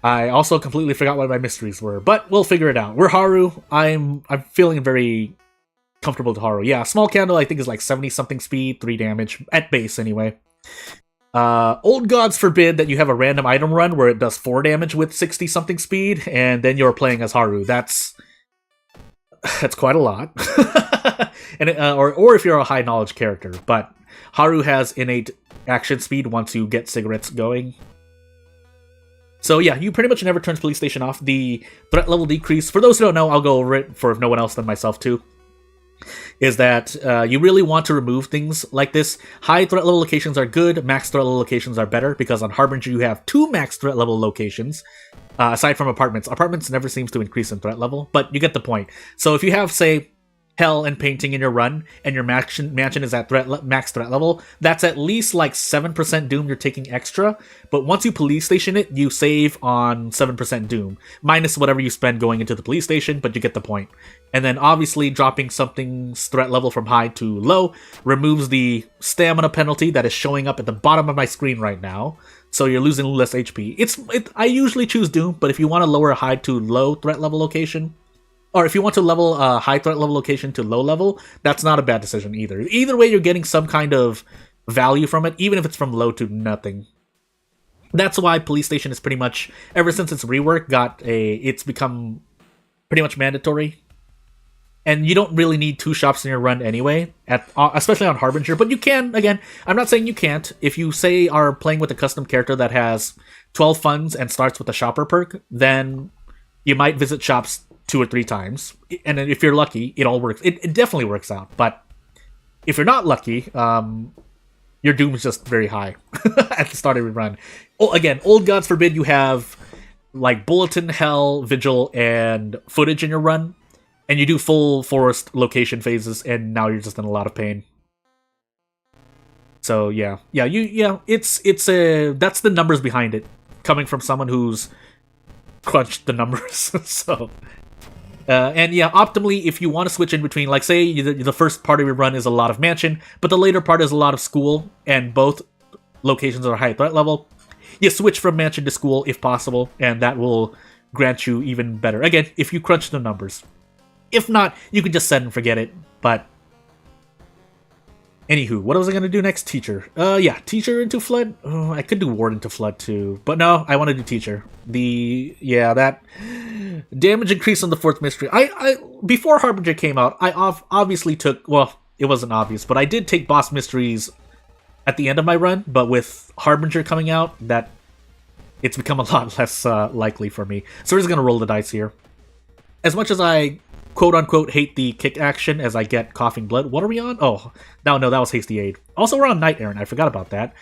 A: I also completely forgot what my mysteries were, but we'll figure it out. We're Haru. I'm feeling very comfortable with Haru. Yeah, Small Candle I think is like 70-something speed, 3 damage, at base anyway. Old Gods forbid that you have a random item run where it does 4 damage with 60-something speed, and then you're playing as Haru. That's quite a lot. And or if you're a high knowledge character, but Haru has innate action speed once you get cigarettes going. So yeah, you pretty much never turns police station off. The threat level decrease, for those who don't know, I'll go over it for no one else than myself too, is that you really want to remove things like this. High threat level locations are good, max threat level locations are better, because on Harbinger you have 2 max threat level locations, aside from apartments. Apartments never seems to increase in threat level, but you get the point. So if you have, say, Hell and Painting in your run, and your mansion is at max threat level, that's at least like 7% Doom you're taking extra, but once you police station it, you save on 7% Doom, minus whatever you spend going into the police station, but you get the point. And then obviously dropping something's threat level from high to low removes the stamina penalty that is showing up at the bottom of my screen right now, so you're losing less HP. I usually choose Doom, but if you want to lower a high to low threat level location, or if you want to level a high threat level location to low level, that's not a bad decision either. Either way, you're getting some kind of value from it, even if it's from low to nothing. That's why Police Station is pretty much, ever since its rework, it's become pretty much mandatory. And you don't really need 2 shops in your run anyway, especially on Harbinger. But you can, again, I'm not saying you can't. If you, say, are playing with a custom character that has 12 funds and starts with a shopper perk, then you might visit shops 2 or 3 times, and if you're lucky, it all works. It definitely works out, but if you're not lucky, your Doom is just very high at the start of your run. Again, Old Gods forbid you have like Bulletin, Hell, Vigil, and Footage in your run, and you do full forest location phases, and now you're just in a lot of pain. So yeah, it's that's the numbers behind it, coming from someone who's crunched the numbers. So. And yeah, optimally, if you want to switch in between, like say the first part of your run is a lot of mansion, but the later part is a lot of school, and both locations are high threat level, you switch from mansion to school if possible, and that will grant you even better. Again, if you crunch the numbers. If not, you can just set and forget it. But anywho, what was I gonna do next? Teacher. Yeah, teacher into flood. Oh, I could do ward into flood too, but no, I want to do teacher. That damage increase on the fourth mystery. I before Harbinger came out, I obviously took. Well, it wasn't obvious, but I did take boss mysteries at the end of my run. But with Harbinger coming out, that it's become a lot less likely for me. So we're just gonna roll the dice here. As much as I quote-unquote hate the kick action as I get coughing blood. What are we on? Oh, no, that was Hasty Aid. Also, we're on Knight Errant. I forgot about that.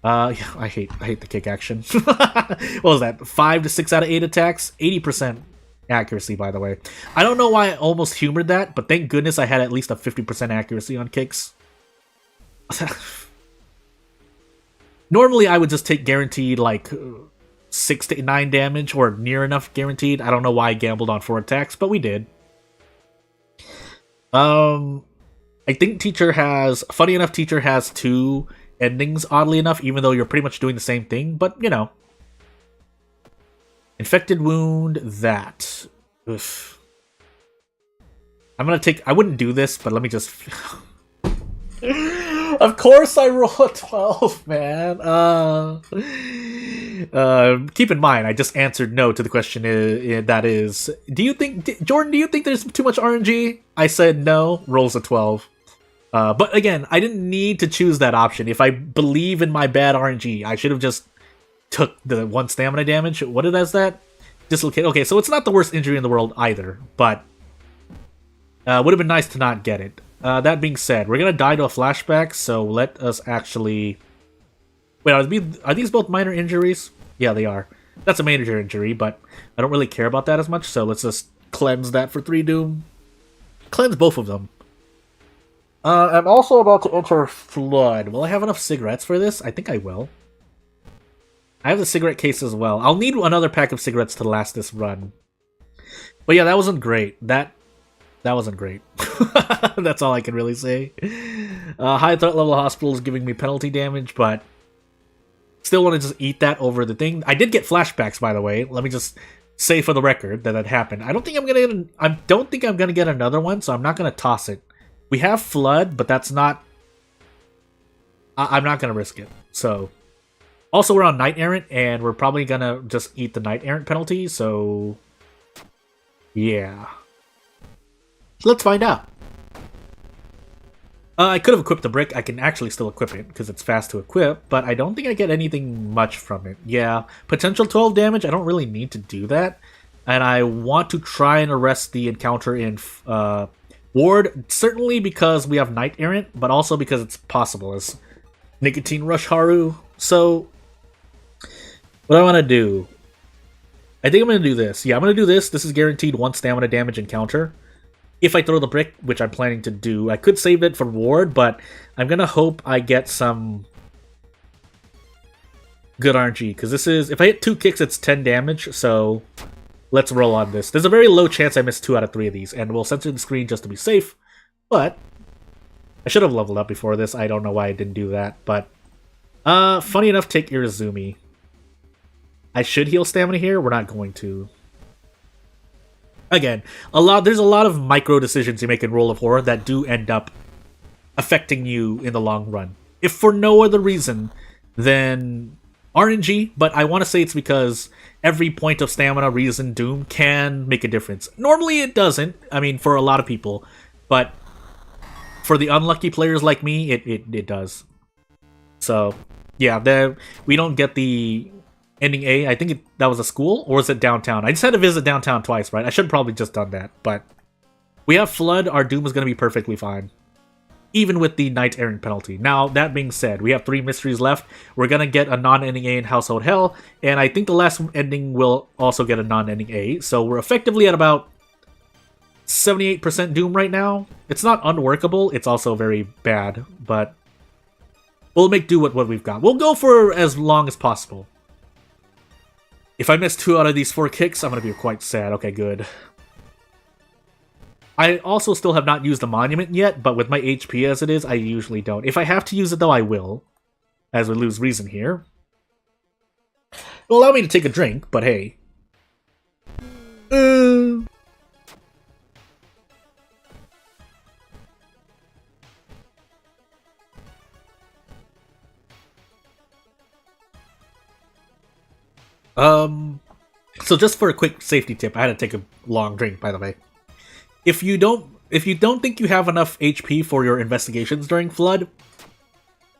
A: Yeah, I hate the kick action. What was that? 5 to 6 out of 8 attacks? 80% accuracy, by the way. I don't know why I almost humored that, but thank goodness I had at least a 50% accuracy on kicks. Normally, I would just take guaranteed, like, 6 to 9 damage, or near enough guaranteed. I don't know why I gambled on 4 attacks, but we did. I think Teacher has... Funny enough, Teacher has 2 endings, oddly enough, even though you're pretty much doing the same thing, but, you know. Infected Wound, that. Oof. I'm gonna take... I wouldn't do this, but let me just... Of course I roll a 12, man. Keep in mind, I just answered no to the question that is... Jordan, do you think there's too much RNG? I said no, rolls a 12. But again, I didn't need to choose that option. If I believe in my bad RNG, I should have just took the 1 stamina damage. What is that? Dislocate. Okay, so it's not the worst injury in the world either, but would have been nice to not get it. That being said, we're gonna die to a flashback, so let us actually... Wait, are these both minor injuries? Yeah, they are. That's a major injury, but I don't really care about that as much, so let's just cleanse that for 3 Doom. Cleanse both of them. I'm also about to enter Flood. Will I have enough cigarettes for this? I think I will. I have the cigarette case as well. I'll need another pack of cigarettes to last this run. But yeah, that wasn't great. That wasn't great. That's all I can really say. High threat level hospital is giving me penalty damage, but still want to just eat that over the thing. I did get flashbacks, by the way. Let me just say for the record that happened. I don't think I'm gonna get another one, so I'm not gonna toss it. We have Flood, but that's not... I'm not gonna risk it. So, also we're on Knight Errant, and we're probably gonna just eat the Knight Errant penalty. So, yeah. Let's find out. I could have equipped the brick. I can actually still equip it because it's fast to equip, but I don't think I get anything much from it. Yeah, potential 12 damage. I don't really need to do that. And I want to try and arrest the encounter in Ward, certainly because we have Knight Errant, but also because it's possible as Nicotine Rush Haru. So, what do I want to do? I think I'm going to do this. Yeah, I'm going to do this. This is guaranteed 1 stamina damage encounter. If I throw the brick, which I'm planning to do, I could save it for Ward, but I'm going to hope I get some good RNG. Because this is, if I hit 2 kicks, it's 10 damage, so let's roll on this. There's a very low chance I miss 2 out of 3 of these, and we'll censor the screen just to be safe. But I should have leveled up before this. I don't know why I didn't do that, but funny enough, take Irizumi. I should heal stamina here. We're not going to. Again, there's a lot of micro decisions you make in Roll of Horror that do end up affecting you in the long run. If for no other reason than RNG, but I want to say it's because every point of stamina, reason, doom can make a difference. Normally it doesn't, I mean, for a lot of people, but for the unlucky players like me, it does. So, yeah, we don't get the ending A. I think that was a school, or was it downtown? I just had to visit downtown twice, right? I should have probably just done that, but we have Flood. Our doom is going to be perfectly fine, even with the Knight Errant penalty. Now, that being said, we have 3 mysteries left. We're going to get a non-ending A in Household Hell, and I think the last ending will also get a non-ending A, so we're effectively at about 78% doom right now. It's not unworkable, it's also very bad, but we'll make do with what we've got. We'll go for as long as possible. If I miss 2 out of these 4 kicks, I'm going to be quite sad. Okay, good. I also still have not used the monument yet, but with my HP as it is, I usually don't. If I have to use it, though, I will, as we lose reason here. It'll allow me to take a drink, but hey. Uh. So just for a quick safety tip, I had to take a long drink, by the way. If you don't think you have enough HP for your investigations during Flood,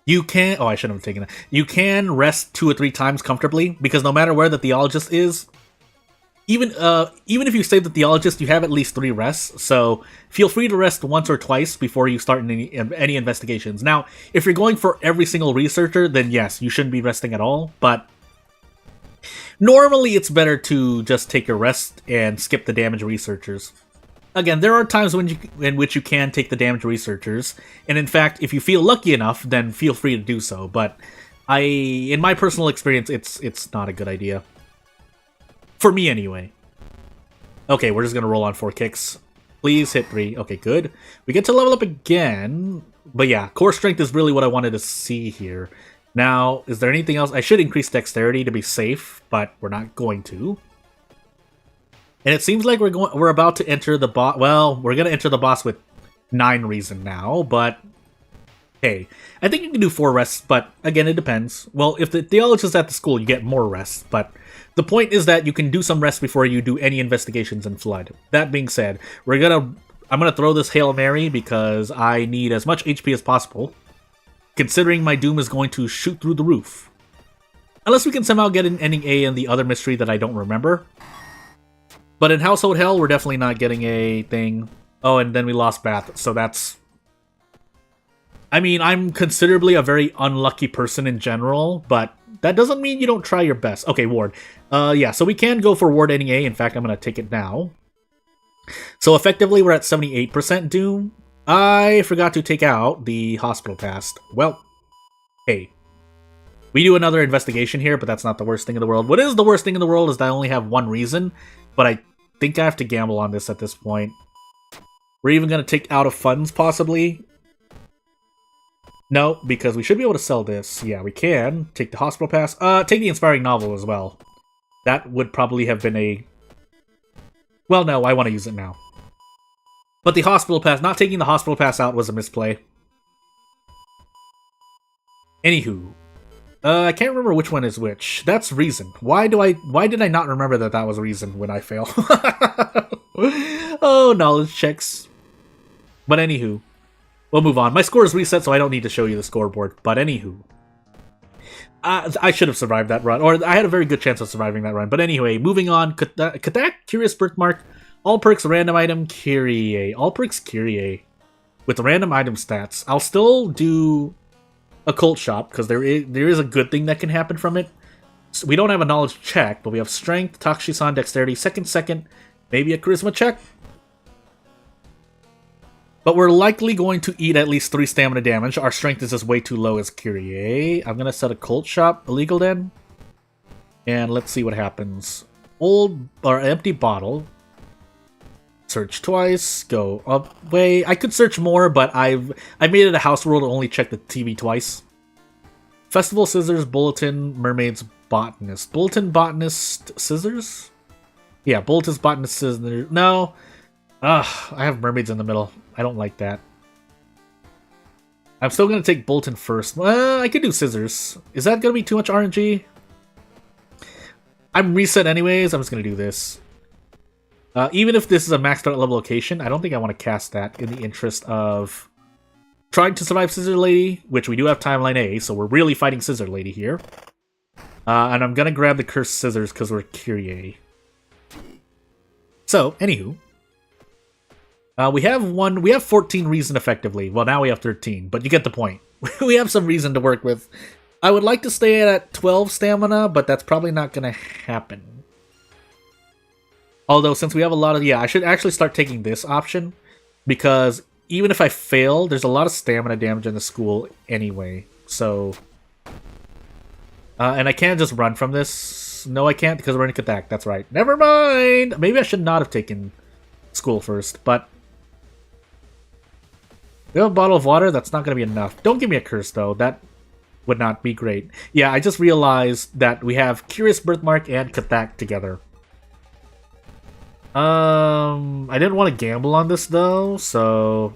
A: you can... Oh, I shouldn't have taken it. You can rest 2 or 3 times comfortably, because no matter where the Theologist is, even if you save the Theologist, you have at least 3 rests, so feel free to rest once or twice before you start any investigations. Now, if you're going for every single researcher, then yes, you shouldn't be resting at all, but normally it's better to just take a rest and skip the damage researchers. Again, there are times in which you can take the damage researchers, and in fact, if you feel lucky enough, then feel free to do so, but in my personal experience, it's not a good idea. For me, anyway. Okay, we're just gonna roll on 4 kicks. Please hit 3. Okay, good. We get to level up again, but yeah, core strength is really what I wanted to see here. Now, is there anything else? I should increase dexterity to be safe, but we're not going to. And it seems like we're about to enter the boss. Well, we're gonna enter the boss with 9 reason now, but hey, I think you can do 4 rests, but again, it depends. Well, if the Theologist is at the school, you get more rests, but the point is that you can do some rests before you do any investigations in Flood. That being said, I'm gonna throw this Hail Mary because I need as much HP as possible, considering my Doom is going to shoot through the roof. Unless we can somehow get an ending A in the other mystery that I don't remember. But in Household Hell, we're definitely not getting a thing. Oh, and then we lost Bath, so that's... I mean, I'm considerably a very unlucky person in general, but that doesn't mean you don't try your best. Okay, Ward. Yeah, so we can go for Ward ending A. In fact, I'm going to take it now. So effectively, we're at 78% Doom. I forgot to take out the Hospital Pass. Well, hey. We do another investigation here, but that's not the worst thing in the world. What is the worst thing in the world is that I only have 1 reason, but I think I have to gamble on this at this point. We're even going to take out of funds, possibly. No, because we should be able to sell this. Yeah, we can. Take the Hospital Pass. Take the Inspiring Novel as well. That would probably have been a... Well, no, I want to use it now. But the Hospital Pass, not taking the Hospital Pass out was a misplay. Anywho. I can't remember which one is which. That's reason. Why did I not remember that was reason when I fail? Oh, knowledge checks. But anywho. We'll move on. My score is reset, so I don't need to show you the scoreboard. But anywho. I should have survived that run. Or I had a very good chance of surviving that run. But anyway, moving on. Katak, Curious Birthmark. All perks, random item, Kyrie. All perks, Kyrie. With random item stats. I'll still do Occult Shop, because there is a good thing that can happen from it. So we don't have a knowledge check, but we have strength, Takshisan, dexterity, second, maybe a charisma check. But we're likely going to eat at least 3 stamina damage. Our strength is just way too low as Kyrie. I'm going to set Occult Shop illegal then. And let's see what happens. Empty bottle. Search twice. Go away. I could search more, but I made it a house rule to only check the TV twice. Festival Scissors, Bulletin, Mermaid's Botanist. Bulletin, Botanist, Scissors? Yeah, Bulletin's Botanist, Scissors. No. I have Mermaids in the middle. I don't like that. I'm still going to take Bulletin first. I could do Scissors. Is that going to be too much RNG? I'm reset anyways. I'm just going to do this. Even if this is a maxed out level location, I don't think I want to cast that in the interest of trying to survive Scissor Lady, which we do have Timeline A, so we're really fighting Scissor Lady here. And I'm going to grab the Cursed Scissors because we're Kyrie. So, anywho. We have 14 reason effectively. Well, now we have 13, but you get the point. We have some reason to work with. I would like to stay at 12 stamina, but that's probably not going to happen. Although, since we have a lot of... Yeah, I should actually start taking this option, because even if I fail, there's a lot of stamina damage in the school anyway. So... and I can't just run from this. No, I can't, because we're in Katak. That's right. Never mind! Maybe I should not have taken school first, but... We have a bottle of water. That's not going to be enough. Don't give me a curse, though. That would not be great. Yeah, I just realized that we have Curious Birthmark and Katak together. I didn't want to gamble on this though, so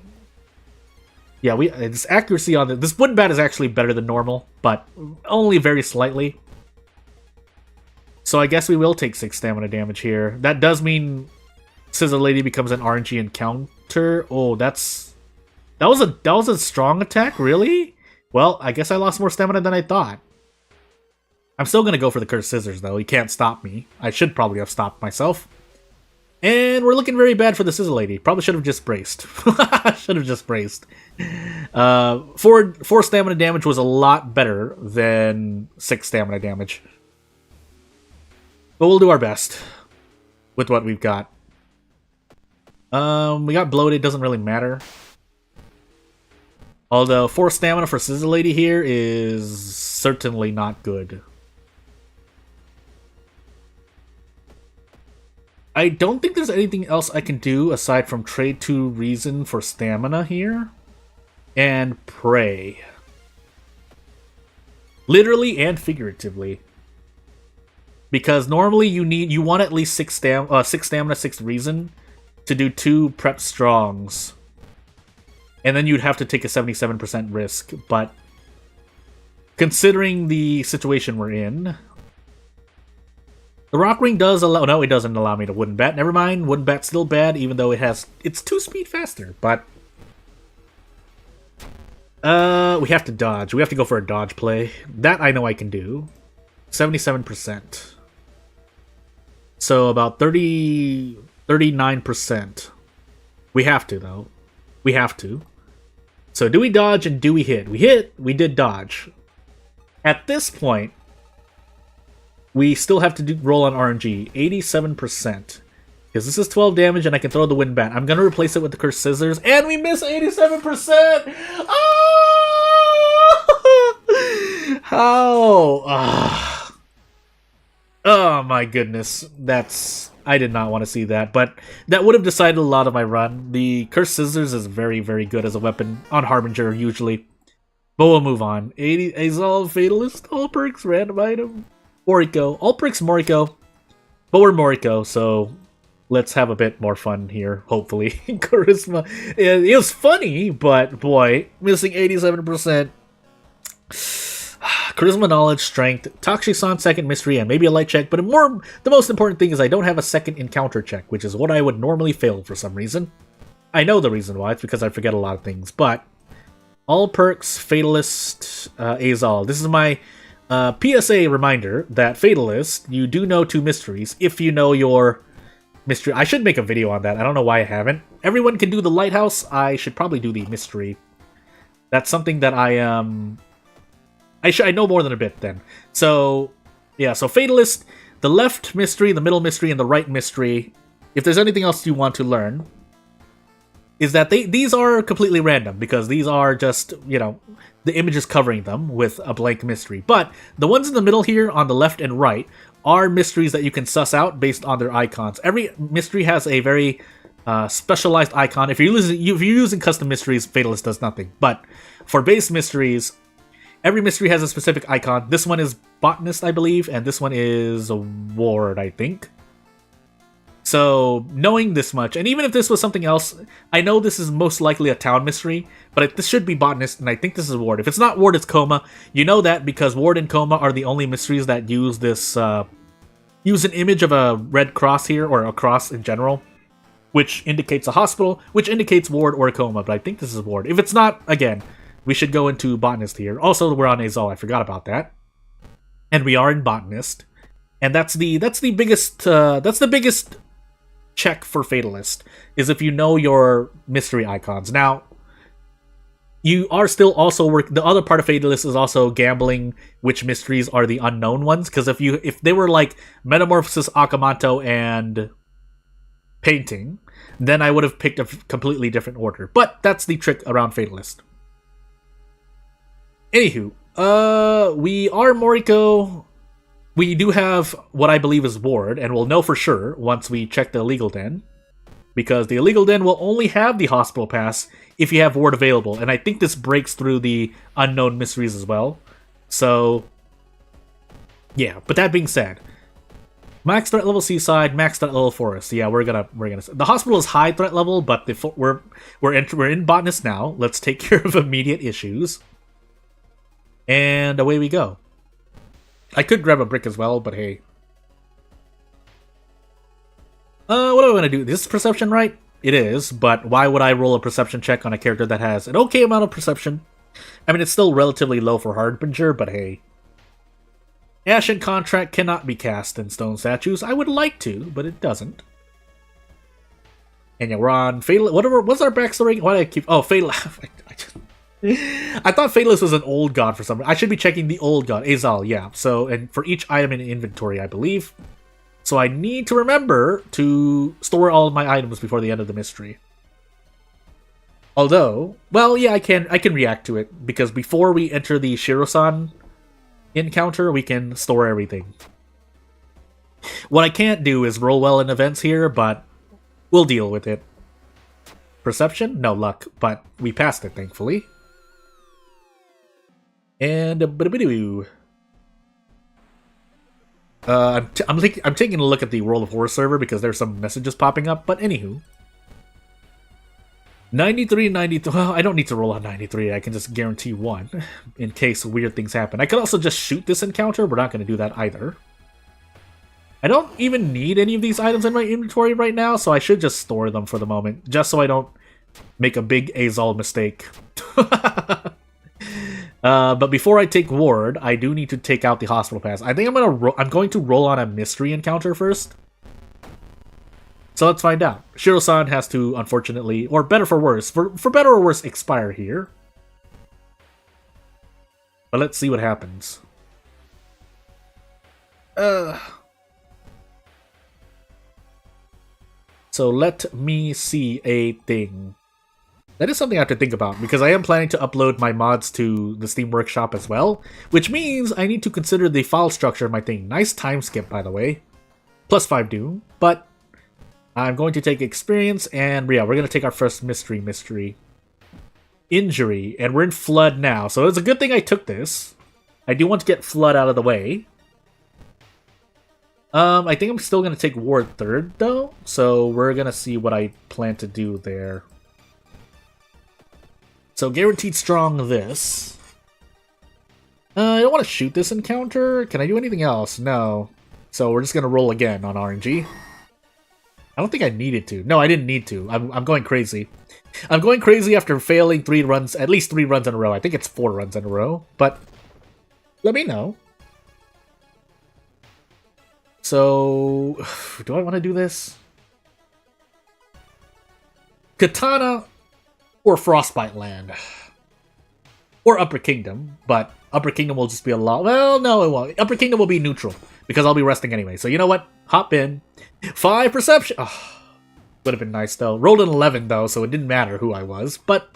A: yeah, its accuracy on this wooden bat is actually better than normal, but only very slightly. So I guess we will take 6 stamina damage here. That does mean Scissor Lady becomes an RNG encounter. Oh, that was a strong attack, really? Well, I guess I lost more stamina than I thought. I'm still gonna go for the Cursed Scissors though. He can't stop me. I should probably have stopped myself. And we're looking very bad for the Scissor Lady. Probably should have just braced. Should have just braced. 4 stamina damage was a lot better than 6 stamina damage. But we'll do our best with what we've got. We got bloated, doesn't really matter. Although 4 stamina for Scissor Lady here is certainly not good. I don't think there's anything else I can do aside from trade 2 reason for stamina here. And pray. Literally and figuratively. Because normally you want at least 6 stamina, 6 reason to do 2 prep strongs. And then you'd have to take a 77% risk, but considering the situation we're in, the Rock Ring does allow... No, it doesn't allow me to Wooden Bat. Never mind, Wooden Bat's still bad, even though it's 2 speed faster, but... we have to dodge. We have to go for a dodge play. That I know I can do. 77%. So about 39%. We have to, though. We have to. So do we dodge and do we hit? We hit, we did dodge. At this point, we still have to roll on RNG. 87%. Because this is 12 damage and I can throw the Wind Bat. I'm going to replace it with the Cursed Scissors. And we miss 87%! Oh! How? Oh my goodness. I did not want to see that, but that would have decided a lot of my run. The Cursed Scissors is very, very good as a weapon on Harbinger, usually. But we'll move on. Azal, Fatalist, all perks, random item, Moriko. All perks, Moriko. But we're Moriko, so let's have a bit more fun here, hopefully. Charisma. It was funny, but boy, missing 87%. Charisma, Knowledge, Strength, Takshisan, second Mystery, and maybe a Light check, but the most important thing is I don't have a second Encounter check, which is what I would normally fail for some reason. I know the reason why, it's because I forget a lot of things, but all perks, Fatalist, Azal. This is my PSA reminder that Fatalist, you do know 2 mysteries if you know your mystery. I should make a video on that. I don't know why I haven't. Everyone can do the Lighthouse. I should probably do the mystery. That's something that I know more than a bit then. So, yeah, so Fatalist, the left mystery, the middle mystery, and the right mystery, if there's anything else you want to learn, is that these are completely random, because these are just, you know, the images covering them with a blank mystery. But the ones in the middle here, on the left and right, are mysteries that you can suss out based on their icons. Every mystery has a very specialized icon. If you're using custom mysteries, Fatalist does nothing. But for base mysteries, every mystery has a specific icon. This one is Botanist, I believe, and this one is a Ward, I think. So, knowing this much, and even if this was something else, I know this is most likely a town mystery, but this should be Botanist, and I think this is Ward. If it's not Ward, it's Coma. You know that because Ward and Coma are the only mysteries that use this, use an image of a red cross here, or a cross in general, which indicates a hospital, which indicates Ward or Coma, but I think this is Ward. If it's not, again, we should go into Botanist here. Also, we're on Azal, I forgot about that. And we are in Botanist. And that's the biggest check for Fatalist, is if you know your mystery icons. Now, you are still also the other part of Fatalist is also gambling which mysteries are the unknown ones, because if they were like Metamorphosis, Akamanto, and Painting, then I would have picked a completely different order. But that's the trick around Fatalist. Anywho, we are Moriko. We do have what I believe is Ward, and we'll know for sure once we check the Illegal Den. Because the Illegal Den will only have the Hospital Pass if you have Ward available, and I think this breaks through the unknown mysteries as well. So, yeah, but that being said, Max threat level seaside, max threat level forest. Yeah, we're gonna. The hospital is high threat level, but we're in botanist now. Let's take care of immediate issues, and away we go. I could grab a brick as well, but hey. What do I want to do? This is perception, right? It is, but why would I roll a perception check on a character that has an okay amount of perception? I mean, it's still relatively low for Harbinger, but hey. Ashen Contract cannot be cast in stone statues. I would like to, but it doesn't. And yeah, we're on Fatal. What's our backstory? Why do I keep? Oh, Fatal. I thought Fatalist was an old god for some reason. I should be checking the old god. Azal, yeah. So, and for each item in inventory, I believe. So I need to remember to store all of my items before the end of the mystery. Although, well, yeah, I can react to it, because before we enter the Shiro-san encounter, we can store everything. What I can't do is roll well in events here, but we'll deal with it. Perception? No luck, but we passed it, thankfully. And I'm taking a look at the World of Horror server because there's some messages popping up, but anywho. 93, 93, well, I don't need to roll on 93, I can just guarantee 1, in case weird things happen. I could also just shoot this encounter, we're not going to do that either. I don't even need any of these items in my inventory right now, so I should just store them for the moment, just so I don't make a big Azal mistake. But before I take Ward, I do need to take out the hospital pass. I think I'm going to roll on a mystery encounter first. So let's find out. Shiro-san has to, unfortunately, or better for worse, for better or worse, expire here. But let's see what happens. So let me see a thing. That is something I have to think about, because I am planning to upload my mods to the Steam Workshop as well, which means I need to consider the file structure of my thing. Nice time skip, by the way. Plus 5 doom, but I'm going to take experience, and yeah, we're going to take our first mystery. Injury, and we're in Flood now, so it's a good thing I took this. I do want to get Flood out of the way. I think I'm still going to take Ward 3rd, though, so we're going to see what I plan to do there. So, guaranteed strong this. I don't want to shoot this encounter. Can I do anything else? No. So, we're just going to roll again on RNG. I don't think I needed to. No, I didn't need to. I'm going crazy. I'm going crazy after failing 3 runs, at least 3 runs in a row. I think it's 4 runs in a row, but let me know. So, do I want to do this? Katana or Frostbite Land. Or Upper Kingdom, but Upper Kingdom will just be a lot. Well, no, it won't. Upper Kingdom will be neutral, because I'll be resting anyway. So you know what? Hop in. 5 perception. Oh, would have been nice, though. Rolled an 11, though, so it didn't matter who I was. But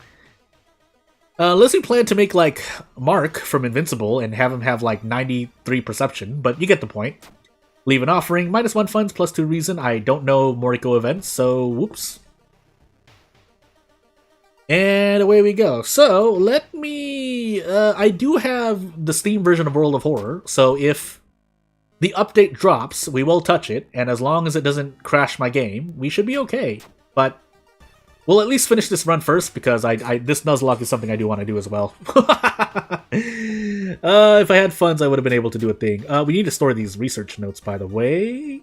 A: unless we plan to make, like, Mark from Invincible and have him have, like, 93 perception, but you get the point. Leave an offering, -1 funds, +2 reason. I don't know Moriko events, so whoops. And away we go. So, let me... I do have the Steam version of World of Horror, so if the update drops, we will touch it, and as long as it doesn't crash my game, we should be okay. But we'll at least finish this run first, because this Nuzlocke is something I do want to do as well. If I had funds, I would have been able to do a thing. We need to store these research notes, by the way.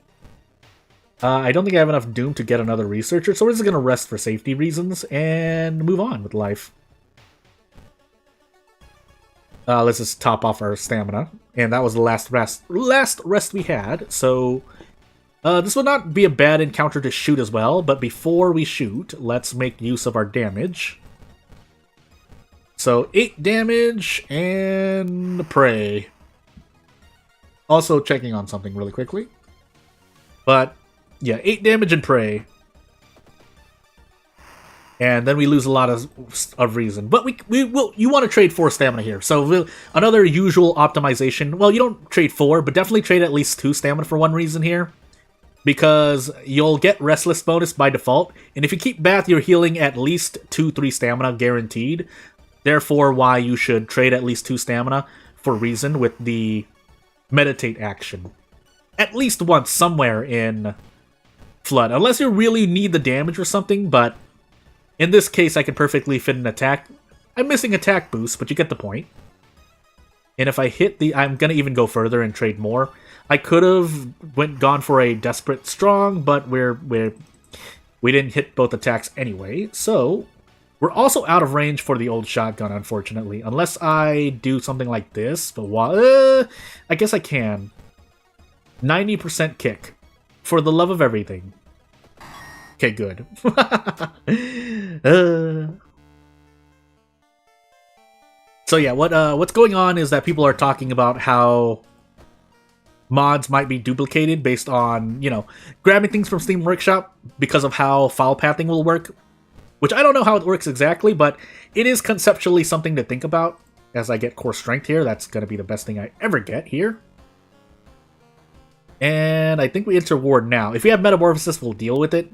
A: I don't think I have enough Doom to get another researcher, so we're just going to rest for safety reasons and move on with life. Let's just top off our stamina. And that was the last rest we had, so this would not be a bad encounter to shoot as well, but before we shoot, let's make use of our damage. So 8 damage and pray. Also checking on something really quickly. But yeah, 8 damage and pray. And then we lose a lot of reason. But you want to trade 4 stamina here. So another usual optimization. Well, you don't trade 4, but definitely trade at least 2 stamina for one reason here. Because you'll get Restless bonus by default. And if you keep Bath, you're healing at least 2-3 stamina guaranteed. Therefore, why you should trade at least 2 stamina for reason with the Meditate action. at least once somewhere in Flood. Unless you really need the damage or something, but in this case I can perfectly fit an attack. I'm missing attack boost, but you get the point. And if I hit the... I'm gonna even go further and trade more. I could have gone for a Desperate Strong, but we didn't hit both attacks anyway, so... We're also out of range for the old shotgun, unfortunately. Unless I do something like this, but I guess I can. 90% kick. For the love of everything. Okay, good. So yeah, what's going on is that people are talking about how mods might be duplicated based on, you know, grabbing things from Steam Workshop because of how file pathing will work. Which I don't know how it works exactly, but it is conceptually something to think about. As I get core strength here, that's going to be the best thing I ever get here. And I think we enter ward now. If we have Metamorphosis, we'll deal with it.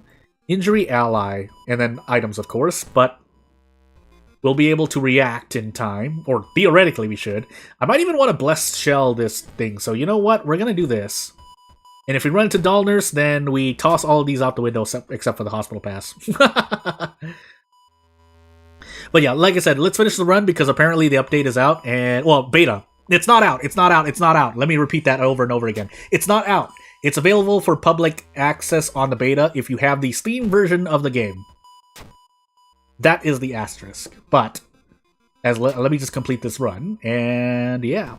A: Injury, ally, and then items, of course, but we'll be able to react in time, or theoretically we should. I might even want to Blessed Shell this thing, so you know what? We're going to do this. And if we run into Dullness, then we toss all of these out the window except for the hospital pass. But yeah, like I said, let's finish the run because apparently the update is out. And, well, beta. It's not out. It's not out. It's not out. Let me repeat that over and over again. It's not out. It's available for public access on the beta if you have the Steam version of the game. That is the asterisk. But, let me just complete this run. And, yeah.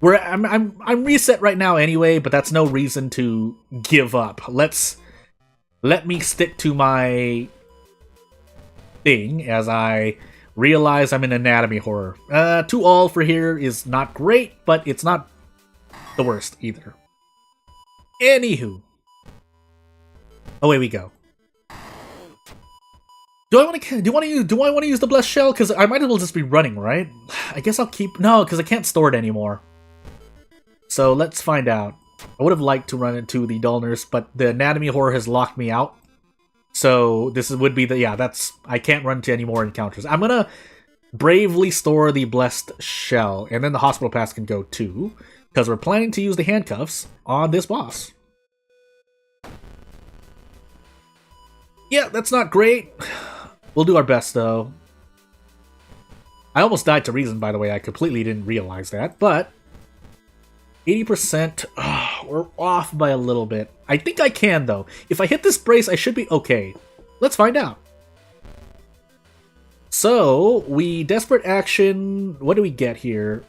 A: I'm reset right now anyway, but that's no reason to give up. Let me stick to my thing as I realize I'm in anatomy horror. 2 all for here is not great, but it's not the worst either. Anywho. Away we go. Do I want to use the Blessed Shell? Because I might as well just be running, right? I guess I'll keep... No, because I can't store it anymore. So let's find out. I would have liked to run into the Dullness, but the anatomy horror has locked me out. So this would be the... Yeah, that's... I can't run to any more encounters. I'm gonna bravely store the Blessed Shell, and then the hospital pass can go too, because we're planning to use the handcuffs on this boss. Yeah, that's not great. We'll do our best, though. I almost died to Reason, by the way. I completely didn't realize that, but... 80%. We're off by a little bit. I think I can, though. If I hit this brace, I should be okay. Let's find out. So, we Desperate Action... What do we get here?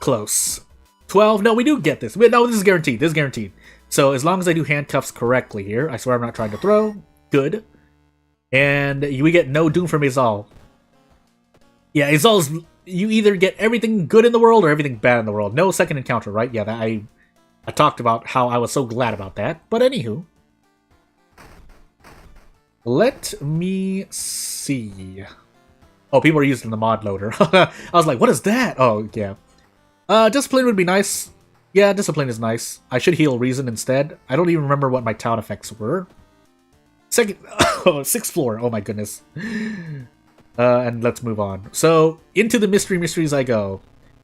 A: Close. 12? No, we do get this. No, this is guaranteed. This is guaranteed. So, as long as I do handcuffs correctly here, I swear I'm not trying to throw. Good. And we get no Doom from Azal. Yeah, Azal's... You either get everything good in the world or everything bad in the world. No second encounter, right? Yeah, I talked about how I was so glad about that. But anywho. Let me see. Oh, people are using the mod loader. I was like, what is that? Oh, yeah. Discipline would be nice. Yeah, Discipline is nice. I should heal Reason instead. I don't even remember what my town effects were. Sixth floor. Oh my goodness. And let's move on. So, into the mysteries I go.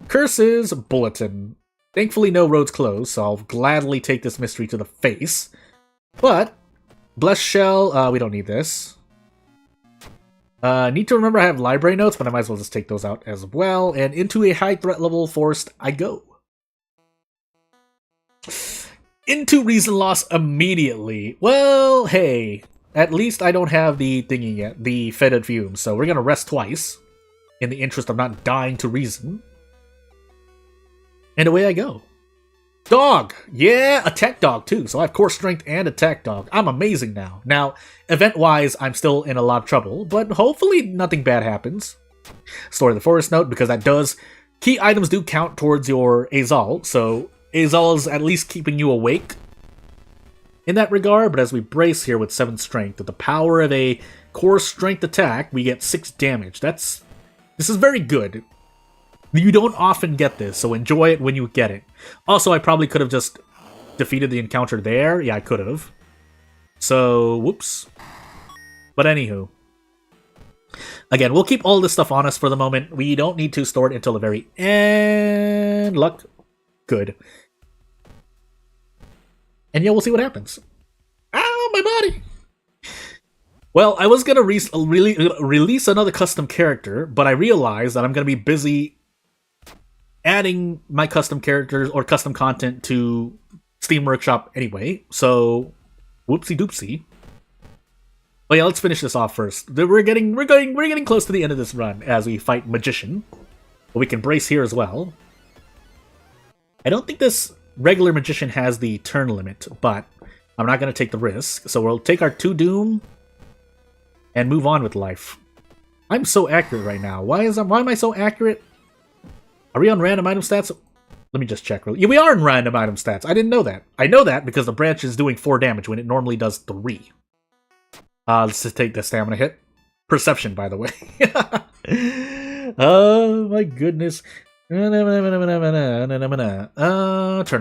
A: Curses, Bulletin. Thankfully, no roads closed, so I'll gladly take this mystery to the face. But, Blessed Shell, we don't need this. Need to remember I have library notes, but I might as well just take those out as well. And into a high threat level forest I go. Into Reason Loss immediately. Well, hey. At least I don't have the thingy yet, the fetid fumes, so we're gonna rest twice, in the interest of not dying to Reason. And away I go. Dog! Yeah, Attack Dog too, so I have Core Strength and Attack Dog. I'm amazing now. Now, event-wise, I'm still in a lot of trouble, but hopefully nothing bad happens. Store the Forest Note, because that does... Key items do count towards your Azal, so Azal is at least keeping you awake in that regard, but as we brace here with 7 strength, with the power of a core strength attack, we get 6 damage. This is very good. You don't often get this, so enjoy it when you get it. Also, I probably could have just defeated the encounter there. Yeah, I could have. So, whoops. But anywho. Again, we'll keep all this stuff on us for the moment. We don't need to store it until the very end. Luck. good. And yeah, we'll see what happens. Ow, my body! Well, I was gonna release another custom character, but I realized that I'm gonna be busy adding my custom characters or custom content to Steam Workshop anyway, so whoopsie doopsie. But yeah, let's finish this off first. We're getting close to the end of this run as we fight Magician. But we can brace here as well. I don't think this regular Magician has the turn limit, but I'm not going to take the risk. So we'll take our 2 Doom and move on with life. I'm so accurate right now. Why am I so accurate? Are we on random item stats? Let me just check. Yeah, we are in random item stats. I didn't know that. I know that because the branch is doing 4 damage when it normally does 3. Let's just take the stamina hit. Perception, by the way. Oh my goodness. Turn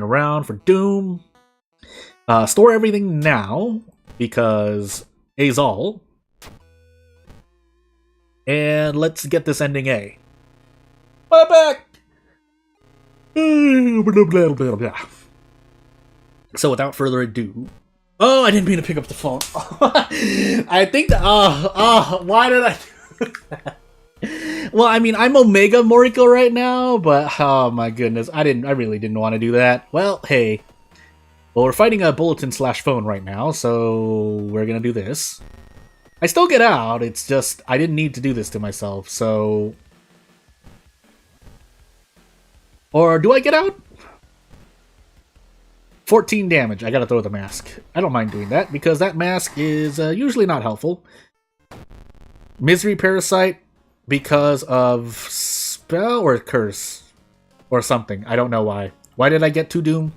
A: around for Doom. Store everything now because A's all. And let's get this ending A. Bye back. So without further ado, oh, I didn't mean to pick up the phone. I think that, why did I do that? Well, I mean, I'm Omega Moriko right now, but oh my goodness, I really didn't want to do that. Well, hey, well, we're fighting a bulletin/phone right now, so we're gonna do this. I still get out. It's just I didn't need to do this to myself, so. Or do I get out? 14 damage. I gotta throw the mask. I don't mind doing that, because that mask is usually not helpful. Misery Parasite, because of spell or curse? Or something. I don't know why. Why did I get 2 Doom?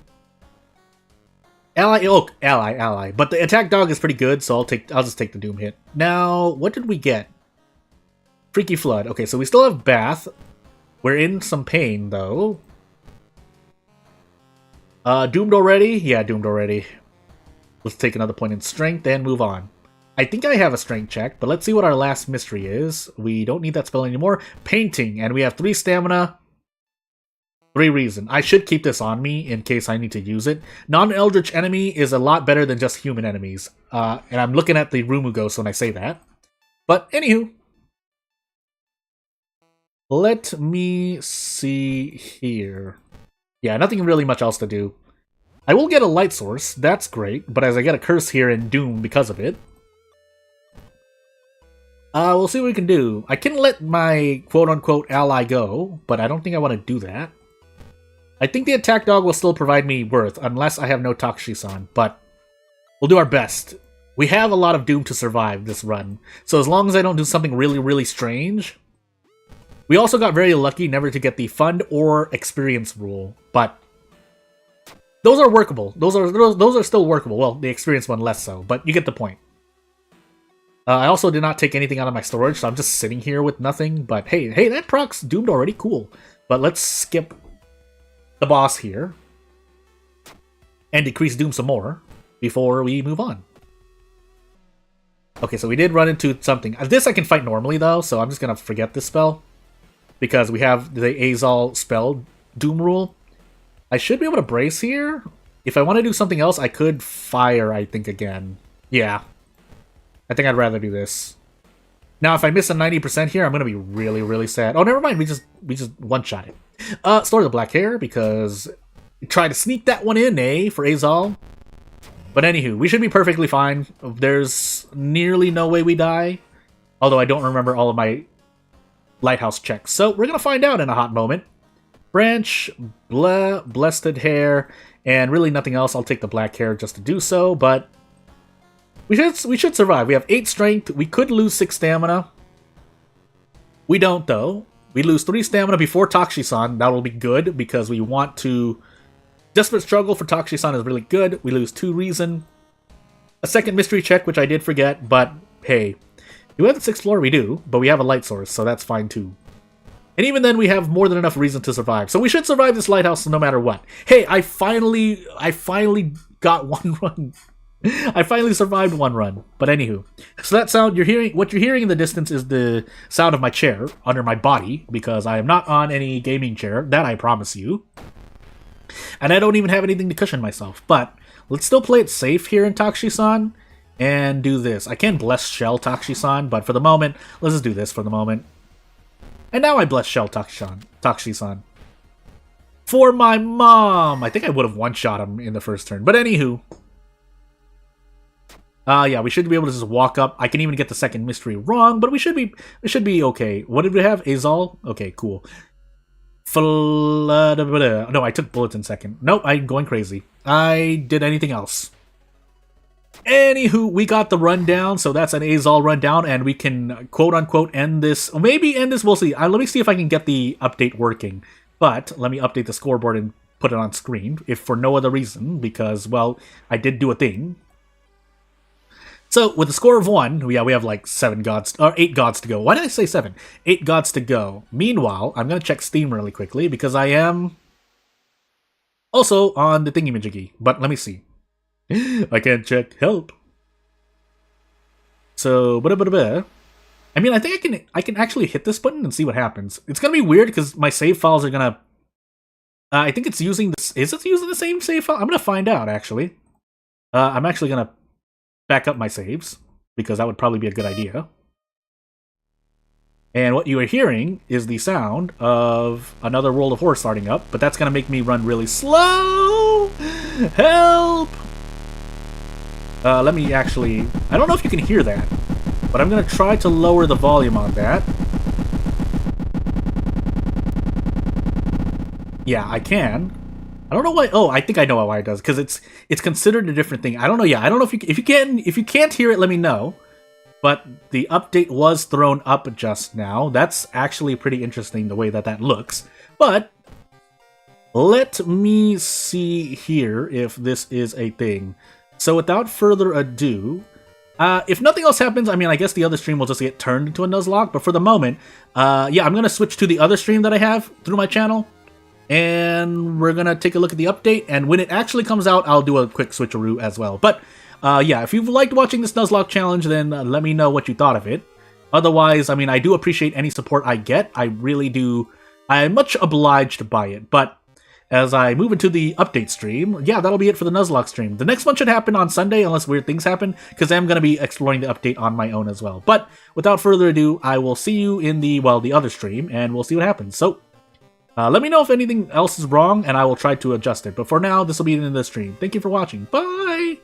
A: Ally, oh, ally. But the attack dog is pretty good, so I'll just take the Doom hit. Now, what did we get? Freaky Flood. Okay, so we still have Bath. We're in some pain, though. Doomed already? Yeah, doomed already. Let's take another point in strength and move on. I think I have a strength check, but let's see what our last mystery is. We don't need that spell anymore. Painting, and we have 3 stamina. 3 reason. I should keep this on me in case I need to use it. Non-Eldritch enemy is a lot better than just human enemies. And I'm looking at the Rumu Ghost when I say that. But anywho. Let me see here. Yeah, nothing really much else to do. I will get a light source, that's great, but as I get a curse here and Doom because of it. We'll see what we can do. I can let my quote-unquote ally go, but I don't think I want to do that. I think the attack dog will still provide me worth, unless I have no Takushisan, but we'll do our best. We have a lot of Doom to survive this run, so as long as I don't do something really, really strange. We also got very lucky never to get the fund or experience rule, but those are workable. Those are still workable. Well, the experience one less so, but you get the point. I also did not take anything out of my storage, so I'm just sitting here with nothing. But hey, that proc's doomed already. Cool. But let's skip the boss here and decrease Doom some more before we move on. Okay, so we did run into something. This I can fight normally though, so I'm just gonna forget this spell. Because we have the Azal spell Doom rule. I should be able to brace here. If I want to do something else, I could fire, I think, again. Yeah. I think I'd rather do this. Now, if I miss a 90% here, I'm going to be really, really sad. Oh, never mind. We just one-shot it. Store the black hair, because try to sneak that one in, for Azal. But anywho, we should be perfectly fine. There's nearly no way we die. Although I don't remember all of my lighthouse checks. So we're going to find out in a hot moment. Branch, blessed hair, and really nothing else. I'll take the black hair just to do so, but we should survive. We have 8 strength. We could lose 6 stamina. We don't, though. We lose 3 stamina before Takushisan. That will be good, because we want to... Desperate Struggle for Takushisan is really good. We lose 2 reason. A second mystery check, which I did forget, but hey... Do we have the 6th floor? We do, but we have a light source, so that's fine too. And even then, we have more than enough reason to survive. So we should survive this lighthouse no matter what. Hey, I finally got one run. I finally survived one run. But anywho, so that sound what you're hearing in the distance is the sound of my chair under my body, because I am not on any gaming chair. That I promise you. And I don't even have anything to cushion myself. But let's still play it safe here in Takshisan and do this. I can bless Shell Takshisan, but for the moment, let's just do this for the moment. And now I bless Shell Takshisan. For my mom! I think I would have one-shot him in the first turn. But anywho. Yeah, we should be able to just walk up. I can even get the second mystery wrong, but we should be okay. What did we have? Azal? Okay, cool. No, I took bullets in second. Nope, I'm going crazy. I did anything else. Anywho, we got the rundown, so that's an Azal rundown, and we can quote-unquote end this. Maybe end this, we'll see. Let me see if I can get the update working. But let me update the scoreboard and put it on screen, if for no other reason, because, well, I did do a thing. So, with a score of 1, yeah, we have like 8 gods to go. Why did I say 7? 8 gods to go. Meanwhile, I'm going to check Steam really quickly, because I am also on the thingy-majiggy. But let me see. I can't check. Help. So, I mean, I think I can actually hit this button and see what happens. It's going to be weird, because my save files are going to... I think it's using this... Is it using the same save file? I'm going to find out, actually. I'm actually going to back up my saves, because that would probably be a good idea. And what you are hearing is the sound of another World of Horror starting up, but that's going to make me run really slow! Help! Let me actually... I don't know if you can hear that, but I'm going to try to lower the volume on that. Yeah, I can. I don't know why. Oh, I think I know why it does, because it's considered a different thing. I don't know. Yeah, I don't know if you can't hear it, let me know. But the update was thrown up just now. That's actually pretty interesting the way that looks. But let me see here if this is a thing. So without further ado, if nothing else happens, I mean, I guess the other stream will just get turned into a Nuzlocke. But for the moment, yeah, I'm gonna switch to the other stream that I have through my channel. And we're gonna take a look at the update, and when it actually comes out, I'll do a quick switcheroo as well. But, yeah, if you've liked watching this Nuzlocke challenge, then let me know what you thought of it. Otherwise, I mean, I do appreciate any support I get. I really do. I'm much obliged by it. But as I move into the update stream, yeah, that'll be it for the Nuzlocke stream. The next one should happen on Sunday, unless weird things happen, because I'm going to be exploring the update on my own as well. But without further ado, I will see you in the other stream, and we'll see what happens. So, let me know if anything else is wrong, and I will try to adjust it. But for now, this will be the end of the stream. Thank you for watching. Bye!